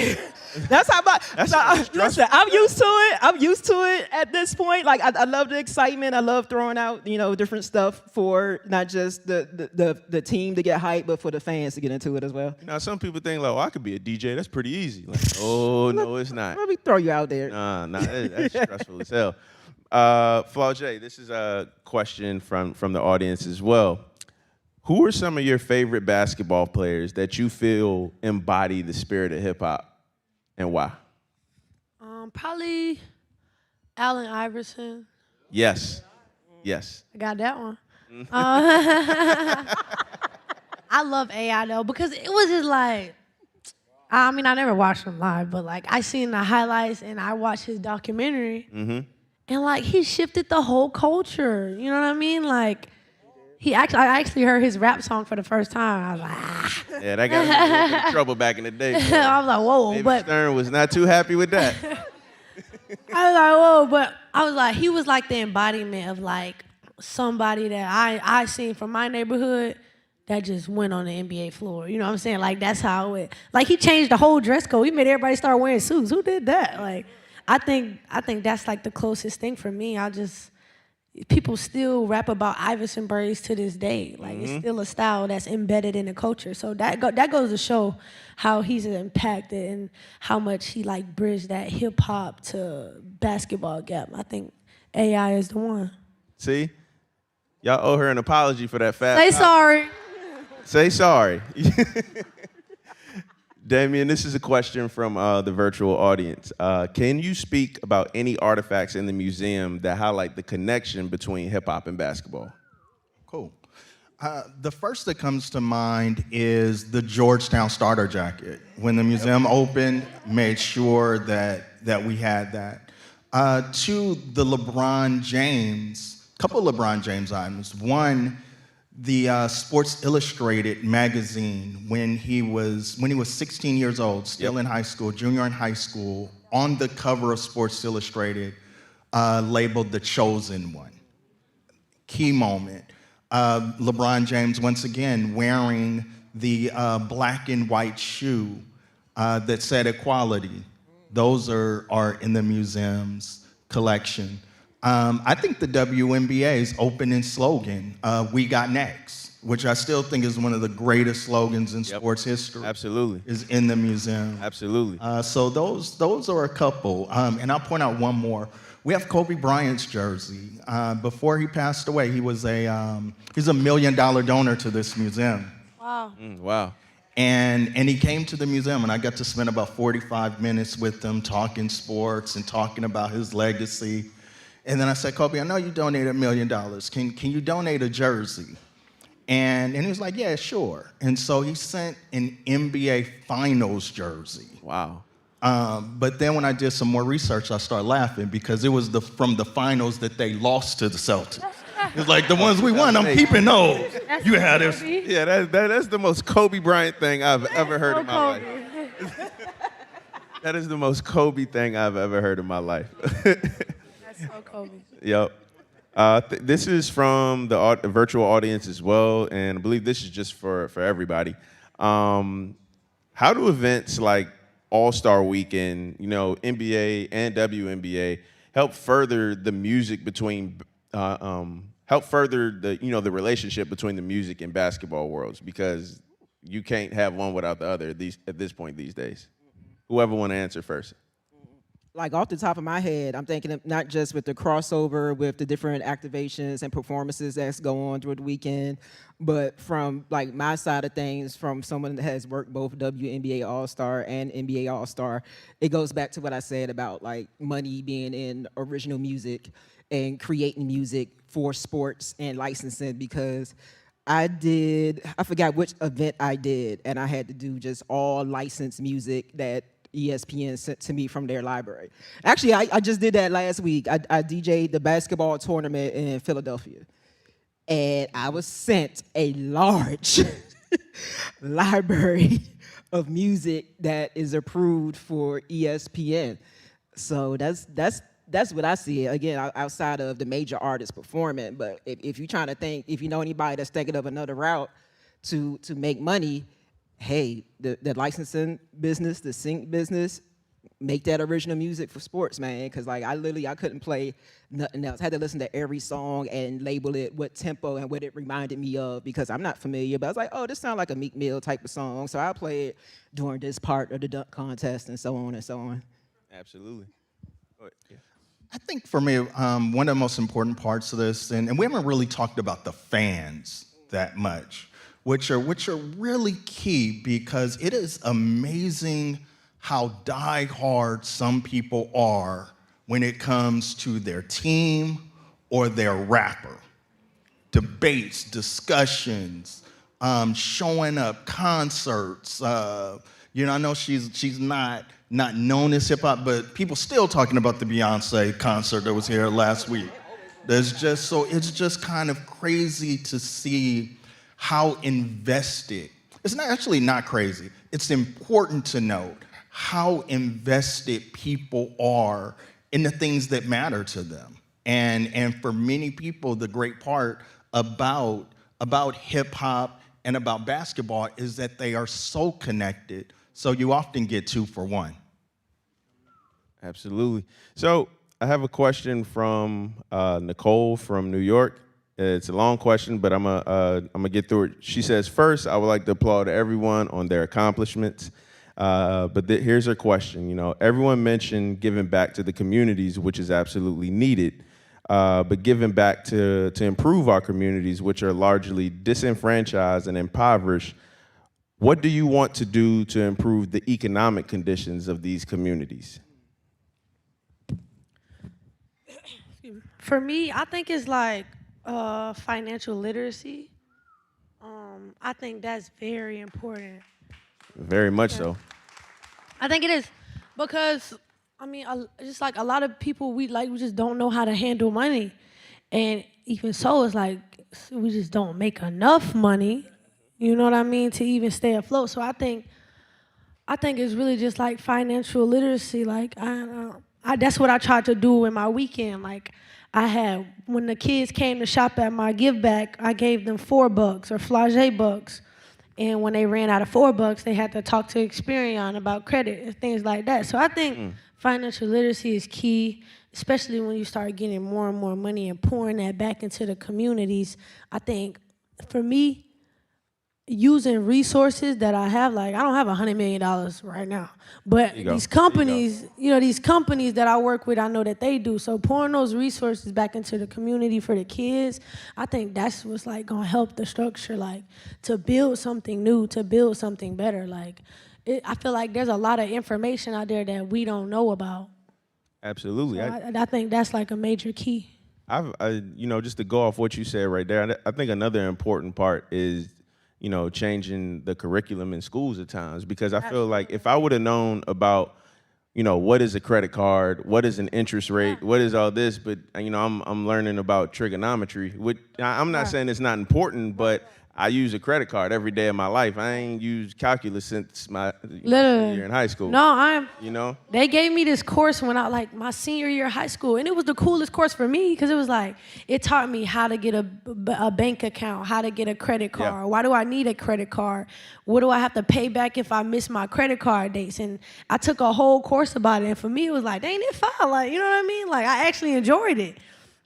Speaker 4: That's how much.
Speaker 2: That's
Speaker 4: Listen, I'm used to it. I'm used to it at this point. Like I love the excitement. I love throwing out, you know, different stuff for not just the team to get hyped, but for the fans to get into it as well.
Speaker 2: You know, some people think, like, oh, I could be a DJ. That's pretty easy. Like, oh, no, it's not.
Speaker 4: Let me throw you out there.
Speaker 2: Nah, that's stressful as hell. Flau'Jae, this is a question from the audience as well. Who are some of your favorite basketball players that you feel embody the spirit of hip hop, and why?
Speaker 3: Probably Allen Iverson.
Speaker 2: Yes. Yes.
Speaker 3: I got that one. I love AI though, because it was just like, I mean, I never watched him live, but like I seen the highlights and I watched his documentary, and like he shifted the whole culture. You know what I mean? Like I actually heard his rap song for the first time. I was like, ah.
Speaker 2: Yeah, that got me in a little bit of trouble back in the day.
Speaker 3: I was like, whoa,
Speaker 2: David
Speaker 3: but
Speaker 2: Stern was not too happy with that.
Speaker 3: I was like, whoa, but I was like, he was like the embodiment of like somebody that I seen from my neighborhood that just went on the NBA floor. You know what I'm saying? Like that's how it. Like he changed the whole dress code. He made everybody start wearing suits. Who did that? Like, I think that's like the closest thing for me. People still rap about Iverson braids to this day. Like it's still a style that's embedded in the culture. So that goes to show how he's impacted and how much he like bridged that hip hop to basketball gap. I think AI is the one.
Speaker 2: See? Y'all owe her an apology for that fast.
Speaker 3: Say sorry.
Speaker 2: Say sorry. Damion, this is a question from the virtual audience. Can you speak about any artifacts in the museum that highlight the connection between hip hop and basketball?
Speaker 5: Cool. The first that comes to mind is the Georgetown starter jacket. When the museum opened, made sure that we had that. To the LeBron James, couple LeBron James items. One, the Sports Illustrated magazine when he was 16 years old, still in high school, junior in high school, on the cover of Sports Illustrated, labeled The Chosen One. Key moment. LeBron James, once again, wearing the black and white shoe that said equality. Those are in the museum's collection. I think the WNBA's opening slogan, "We Got Next," which I still think is one of the greatest slogans in sports history.
Speaker 2: Absolutely.
Speaker 5: Is in the museum.
Speaker 2: Absolutely.
Speaker 5: So those are a couple. And I'll point out one more. We have Kobe Bryant's jersey. Before he passed away, he's a $1 million donor to this museum.
Speaker 3: Wow.
Speaker 2: Wow.
Speaker 5: And he came to the museum, and I got to spend about 45 minutes with him talking sports and talking about his legacy. And then I said, Kobe, I know you donated $1 million. Can you donate a jersey? And he was like, yeah, sure. And so he sent an NBA Finals jersey.
Speaker 2: Wow.
Speaker 5: But then when I did some more research, I started laughing because it was from the finals that they lost to the Celtics. It's like the ones we won, I'm keeping those. You had this.
Speaker 2: Yeah, that's the most Kobe Bryant thing I've ever heard in my life. That is the most Kobe thing I've ever heard in my life.
Speaker 3: So Kobe.
Speaker 2: Yep. This is from the virtual audience as well, and I believe this is just for everybody. How do events like AllStar Weekend, NBA and WNBA, help further the music between, help further the relationship between the music and basketball worlds? Because you can't have one without the other at this point these days. Whoever want to answer first.
Speaker 4: Like off the top of my head, I'm thinking of not just with the crossover with the different activations and performances that's going on through the weekend, but from like my side of things, from someone that has worked both WNBA All-Star and NBA All-Star, it goes back to what I said about like money being in original music and creating music for sports and licensing, because I forgot which event I did, and I had to do just all licensed music that ESPN sent to me from their library. Actually, I just did that last week. I DJ'd the basketball tournament in Philadelphia, and I was sent a large library of music that is approved for ESPN. So that's what I see. Again, outside of the major artists performing, but if you're trying to think, if you know anybody that's thinking of another route to make money, hey, the licensing business, the sync business, make that original music for sports, man. Because like I couldn't play nothing else. I had to listen to every song and label it what tempo and what it reminded me of, because I'm not familiar. But I was like, oh, this sounds like a Meek Mill type of song, so I'll play it during this part of the dunk contest and so on and so on.
Speaker 2: Absolutely. Yeah.
Speaker 5: I think for me, one of the most important parts of this, and we haven't really talked about the fans that much, which are really key, because it is amazing how diehard some people are when it comes to their team or their rapper. Debates, discussions, showing up, concerts. I know she's not known as hip hop, but people still talking about the Beyonce concert that was here last week. It's just kind of crazy to see how invested. It's not crazy. It's important to note how invested people are in the things that matter to them. And for many people, the great part about hip hop and about basketball is that they are so connected. So you often get 2 for 1.
Speaker 2: Absolutely. So I have a question from Nicole from New York. It's a long question, but I'm gonna get through it. She says, first, I would like to applaud everyone on their accomplishments. But here's her question. Everyone mentioned giving back to the communities, which is absolutely needed. But giving back to improve our communities, which are largely disenfranchised and impoverished, what do you want to do to improve the economic conditions of these communities?
Speaker 3: For me, I think it's like financial literacy. I think that's very important.
Speaker 2: Very much so.
Speaker 3: I think it is, because just like a lot of people, we just don't know how to handle money, and even so, it's like we just don't make enough money. You know what I mean, to even stay afloat. So I think it's really just like financial literacy. Like that's what I tried to do in my weekend. Like when the kids came to shop at my give back, I gave them $4 or Flau'Jae bucks. And when they ran out of $4, they had to talk to Experian about credit and things like that. So I think financial literacy is key, especially when you start getting more and more money and pouring that back into the communities. I think, for me, using resources that I have, like I don't have $100 million right now, but these companies, these companies that I work with, I know that they do. So pouring those resources back into the community for the kids, I think that's what's like gonna help the structure, like to build something new, to build something better. Like I feel like there's a lot of information out there that we don't know about.
Speaker 2: Absolutely.
Speaker 3: So I think that's like a major key.
Speaker 2: Just to go off what you said right there, I think another important part is changing the curriculum in schools at times, because I feel like if I would have known about, what is a credit card, what is an interest rate, what is all this, but I'm learning about trigonometry, which I'm not saying it's not important, but I use a credit card every day of my life. I ain't used calculus since my senior year in high school.
Speaker 3: No, They gave me this course when my senior year of high school, and it was the coolest course for me, because it was like, it taught me how to get a bank account, how to get a credit card. Yeah. Why do I need a credit card? What do I have to pay back if I miss my credit card dates? And I took a whole course about it, and for me, it was like, dang, it fine. Like, you know what I mean? Like, I actually enjoyed it.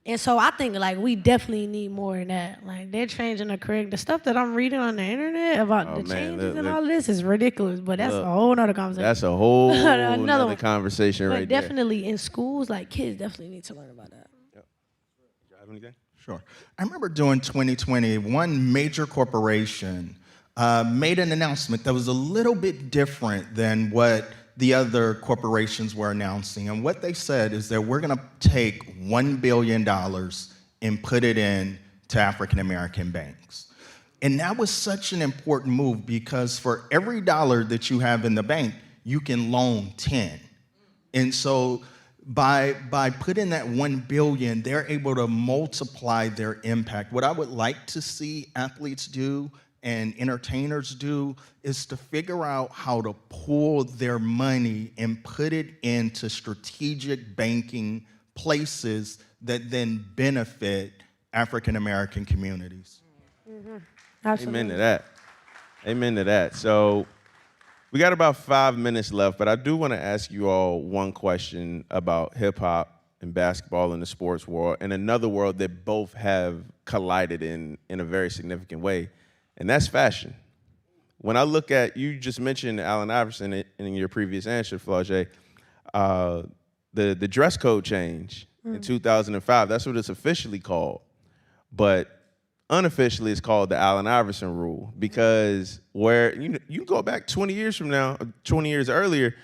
Speaker 3: And so I think like we definitely need more of that. Like they're changing the stuff that I'm reading on the internet about the changes and all this is ridiculous. But that's a whole nother conversation.
Speaker 2: That's a whole another
Speaker 3: one.
Speaker 2: conversation
Speaker 3: but
Speaker 2: right there.
Speaker 3: definitely in schools, like kids definitely need to learn about that.
Speaker 2: Yep. You have anything?
Speaker 5: Sure. I remember during 2020, one major corporation made an announcement that was a little bit different than what the other corporations were announcing. And what they said is that we're going to take $1 billion and put it in to African American banks. And that was such an important move because for every dollar that you have in the bank, you can loan 10. And so by putting that $1 billion, they're able to multiply their impact. What I would like to see athletes do and entertainers do is to figure out how to pull their money and put it into strategic banking places that then benefit African American communities.
Speaker 3: Mm-hmm. Absolutely.
Speaker 2: Amen to that. Amen to that. So we got about 5 minutes left, but I do want to ask you all one question about hip hop and basketball in the sports world and another world that both have collided in a very significant way. And that's fashion. When I look at, you just mentioned Allen Iverson in your previous answer, Flau'Jae, the dress code change in 2005, that's what it's officially called. But unofficially, it's called the Allen Iverson rule because where, you go back 20 years from now, 20 years earlier,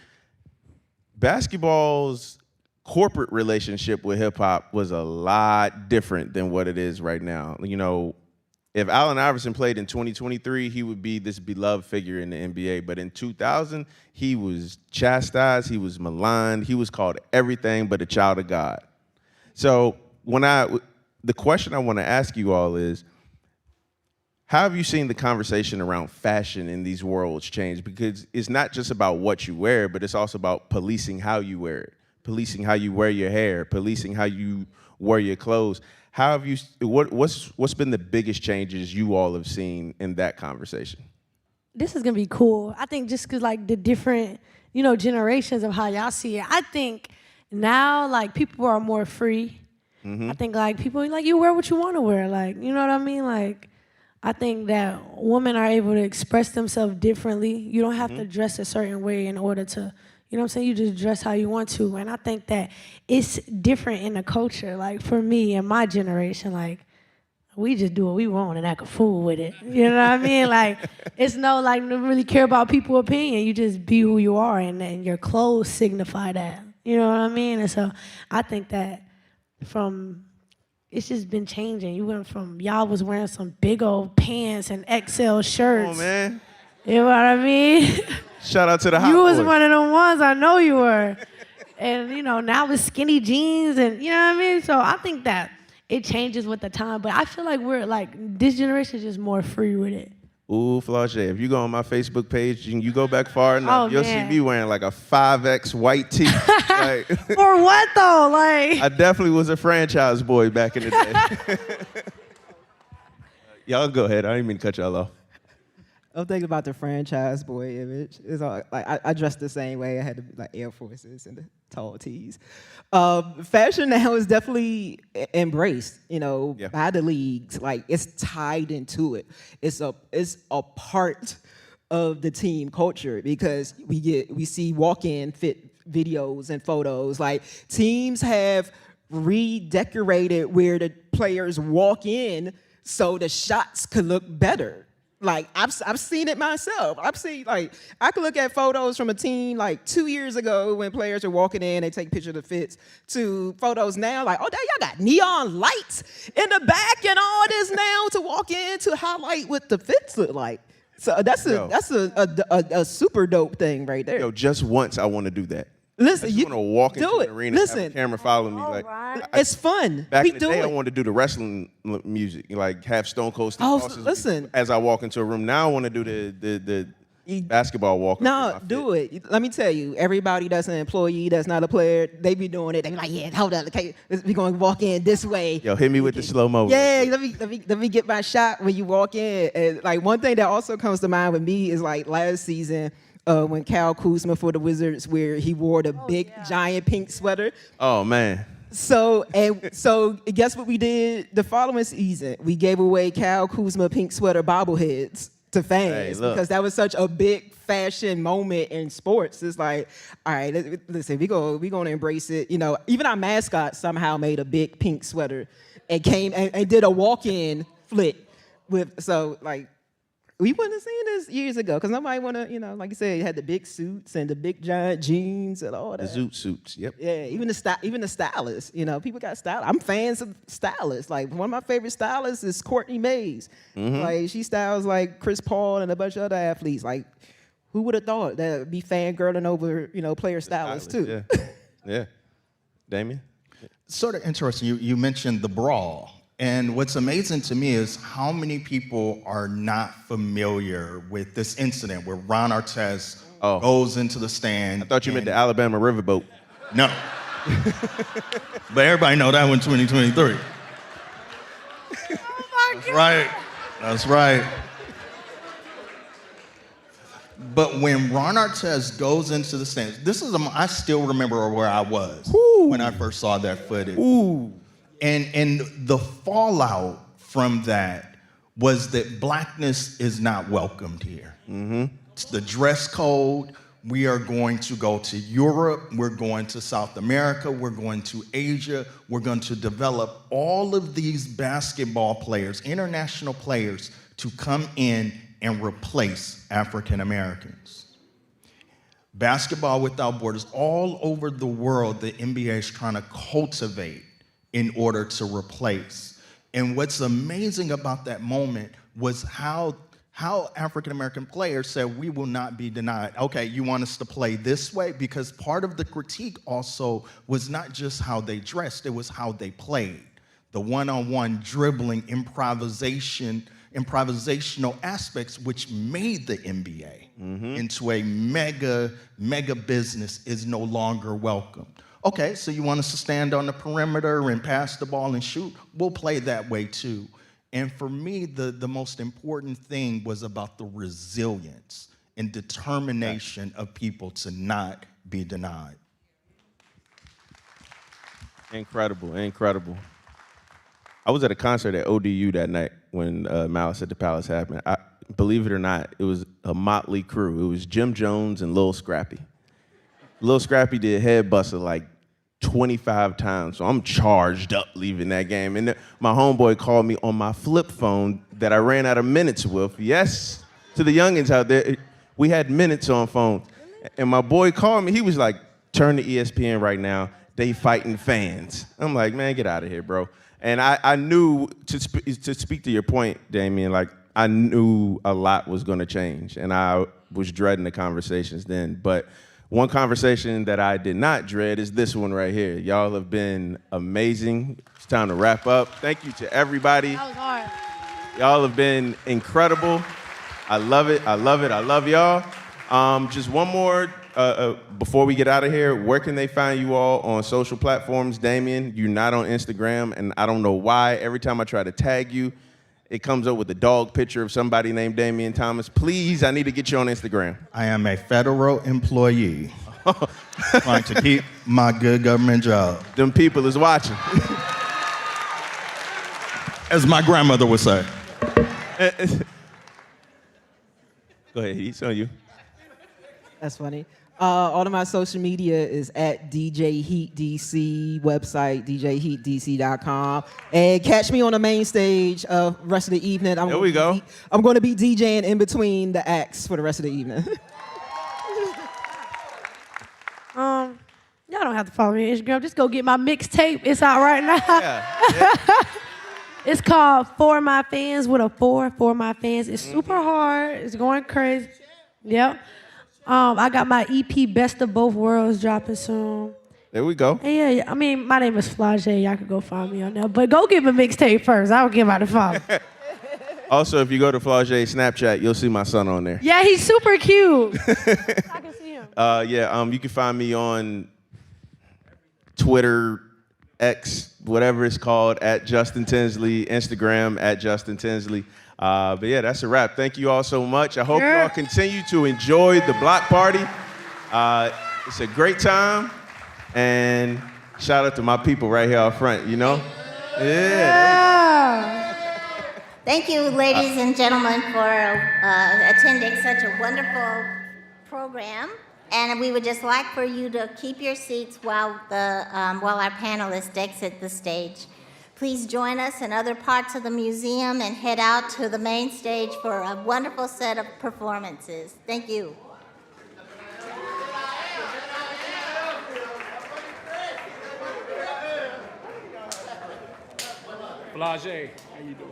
Speaker 2: basketball's corporate relationship with hip hop was a lot different than what it is right now. If Allen Iverson played in 2023, he would be this beloved figure in the NBA. But in 2000, he was chastised, he was maligned, he was called everything but a child of God. So the question I want to ask you all is, how have you seen the conversation around fashion in these worlds change? Because it's not just about what you wear, but it's also about policing how you wear it, policing how you wear your hair, policing how you wear your clothes. How have you? What's been the biggest changes you all have seen in that conversation?
Speaker 3: This is gonna be cool. I think just cause like the different, generations of how y'all see it. I think now like people are more free. I think like people like you wear what you want to wear. Like you know what I mean? Like I think that women are able to express themselves differently. You don't have to dress a certain way in order to. You know what I'm saying? You just dress how you want to. And I think that it's different in the culture. Like, for me and my generation, like, we just do what we want and act a fool with it. You know what I mean? Like, it's no, like, don't really care about people's opinion. You just be who you are, and your clothes signify that. You know what I mean? And so I think that it's just been changing. You went from, y'all was wearing some big old pants and XL shirts.
Speaker 2: Oh, man.
Speaker 3: You know what I mean?
Speaker 2: Shout out to the hot
Speaker 3: You was
Speaker 2: boys.
Speaker 3: one of them ones, I know you were. And, now it's skinny jeans and, you know what I mean? So I think that it changes with the time. But I feel like we're, like, this generation is just more free with it.
Speaker 2: Ooh, Flau'Jae, if you go on my Facebook page and you go back far enough, you'll see me wearing, like, a 5X white tee. Like,
Speaker 3: For what, though? Like,
Speaker 2: I definitely was a franchise boy back in the day. Y'all go ahead. I didn't mean to cut y'all off.
Speaker 4: I'm thinking about the franchise boy image. It's all, like I dressed the same way. I had the like Air Forces and the tall tees. Fashion now is definitely embraced, by the leagues. Like it's tied into it. It's a part of the team culture because we see walk-in fit videos and photos. Like teams have redecorated where the players walk in so the shots could look better. Like I've seen it myself. I've seen I could look at photos from a team like 2 years ago when players are walking in, they take pictures of the fits, to photos now like, oh, y'all got neon lights in the back and all this now to walk in to highlight what the fits look like. So that's a super dope thing right there.
Speaker 2: Yo, just once I want to do that.
Speaker 4: Listen,
Speaker 2: I just want to walk into the arena,
Speaker 4: Listen,
Speaker 2: have a camera follow me. Like,
Speaker 4: it's fun.
Speaker 2: Back
Speaker 4: we
Speaker 2: in the
Speaker 4: do
Speaker 2: day,
Speaker 4: it.
Speaker 2: I wanted to do the wrestling music, like have Stone Cold Steve Austin
Speaker 4: listen.
Speaker 2: as I walk into a room. Now I want to do the basketball walk.
Speaker 4: No, do it. Let me tell you, everybody that's an employee that's not a player, they be doing it. They be like, yeah, hold on, okay, we going to walk in this way.
Speaker 2: Yo, hit me with the slow-mo.
Speaker 4: Yeah, let me get my shot when you walk in. And like one thing that also comes to mind with me is like last season, when Kyle Kuzma for the Wizards, where he wore the giant pink sweater.
Speaker 2: Oh, man.
Speaker 4: So guess what we did the following season? We gave away Kyle Kuzma pink sweater bobbleheads to fans because that was such a big fashion moment in sports. It's like, all right, listen, we gonna embrace it. You know, even our mascot somehow made a big pink sweater and came and did a walk-in flick with, so like, we wouldn't have seen this years ago because nobody want to, you know, like you said, you had the big suits and the big giant jeans and all that.
Speaker 2: The zoot suits, yep.
Speaker 4: Yeah, even the stylists, you know, people got stylists. I'm fans of stylists. Like, one of my favorite stylists is Courtney Mays. Like, she styles like Chris Paul and a bunch of other athletes. Like, who would have thought that would be fangirling over, you know, player stylists too?
Speaker 2: Yeah. Yeah. Damion?
Speaker 5: Sort of interesting, you mentioned the brawl. And what's amazing to me is how many people are not familiar with this incident where Ron Artest goes into the stand.
Speaker 2: I thought you meant the Alabama riverboat.
Speaker 5: No. But everybody know that one 2023. That's right. That's right. But when Ron Artest goes into the stand, I still remember where I was when I first saw that footage.
Speaker 2: Ooh.
Speaker 5: And the fallout from that was that blackness is not welcomed here. It's the dress code. We are going to go to Europe. We're going to South America. We're going to Asia. We're going to develop all of these basketball players, international players, to come in and replace African Americans. Basketball Without Borders, all over the world, the NBA is trying to cultivate in order to replace. And what's amazing about that moment was how African-American players said, we will not be denied. Okay, you want us to play this way? Because part of the critique also was not just how they dressed, it was how they played. The one-on-one dribbling, improvisational aspects which made the NBA into a mega business is no longer welcome. Okay, so you want us to stand on the perimeter and pass the ball and shoot? We'll play that way too. And for me, the most important thing was about the resilience and determination of people to not be denied.
Speaker 2: Incredible, incredible. I was at a concert at ODU that night when Malice at the Palace happened. Believe it or not, it was a motley crew. It was Jim Jones and Lil Scrappy. Lil Scrappy did Head Buster like 25 times, so I'm charged up leaving that game. And my homeboy called me on my flip phone that I ran out of minutes with. Yes, to the youngins out there, we had minutes on phone. And my boy called me, he was like, turn to ESPN right now, they fighting fans. I'm like, man, get out of here, bro. And I knew, to speak to your point, Damion, like, I knew a lot was gonna change, and I was dreading the conversations then. But one conversation that I did not dread is this one right here. Y'all have been amazing. It's time to wrap up. Thank you to everybody.
Speaker 3: That was hard.
Speaker 2: Y'all have been incredible. I love it, I love it, I love y'all. Just one more before we get out of here. Where can they find you all on social platforms? Damion, you're not on Instagram, and I don't know why. Every time I try to tag you, it comes up with a dog picture of somebody named Damion Thomas. Please, I need to get you on Instagram.
Speaker 5: I am a federal employee trying to keep my good government job.
Speaker 2: Them people is watching.
Speaker 5: As my grandmother would say.
Speaker 2: Go ahead, he's on you.
Speaker 4: That's funny. All of my social media is at DJ Heat DC, website djheatdc.com. And catch me on the main stage rest of the evening.
Speaker 2: There we go.
Speaker 4: I'm going to be DJing in between the acts for the rest of the evening.
Speaker 3: Y'all don't have to follow me on Instagram. Just go get my mixtape. It's out right now.
Speaker 2: Yeah.
Speaker 3: It's called For My Fans with a 4, For My Fans. It's super hard. It's going crazy. Yep. I got my EP Best of Both Worlds dropping soon.
Speaker 2: There we go.
Speaker 3: And yeah, I mean, my name is Flau'Jae. Y'all can go find me on there. But go get my mixtape first. I don't give out the follow.
Speaker 2: Also, if you go to Flau'Jae Snapchat, you'll see my son on there.
Speaker 3: Yeah, he's super cute. I can see him.
Speaker 2: You can find me on Twitter, X, whatever it's called, at Justin Tinsley, Instagram, at Justin Tinsley. But yeah, that's a wrap. Thank you all so much. I hope you all continue to enjoy the block party. It's a great time, and Shout out to my people right here out front, you know? Yeah.
Speaker 6: Thank you, ladies and gentlemen, for attending such a wonderful program. And we would just like for you to keep your seats while our panelists exit the stage. Please join us in other parts of the museum and head out to the main stage for a wonderful set of performances. Thank you.
Speaker 7: Flau'Jae, how you doing?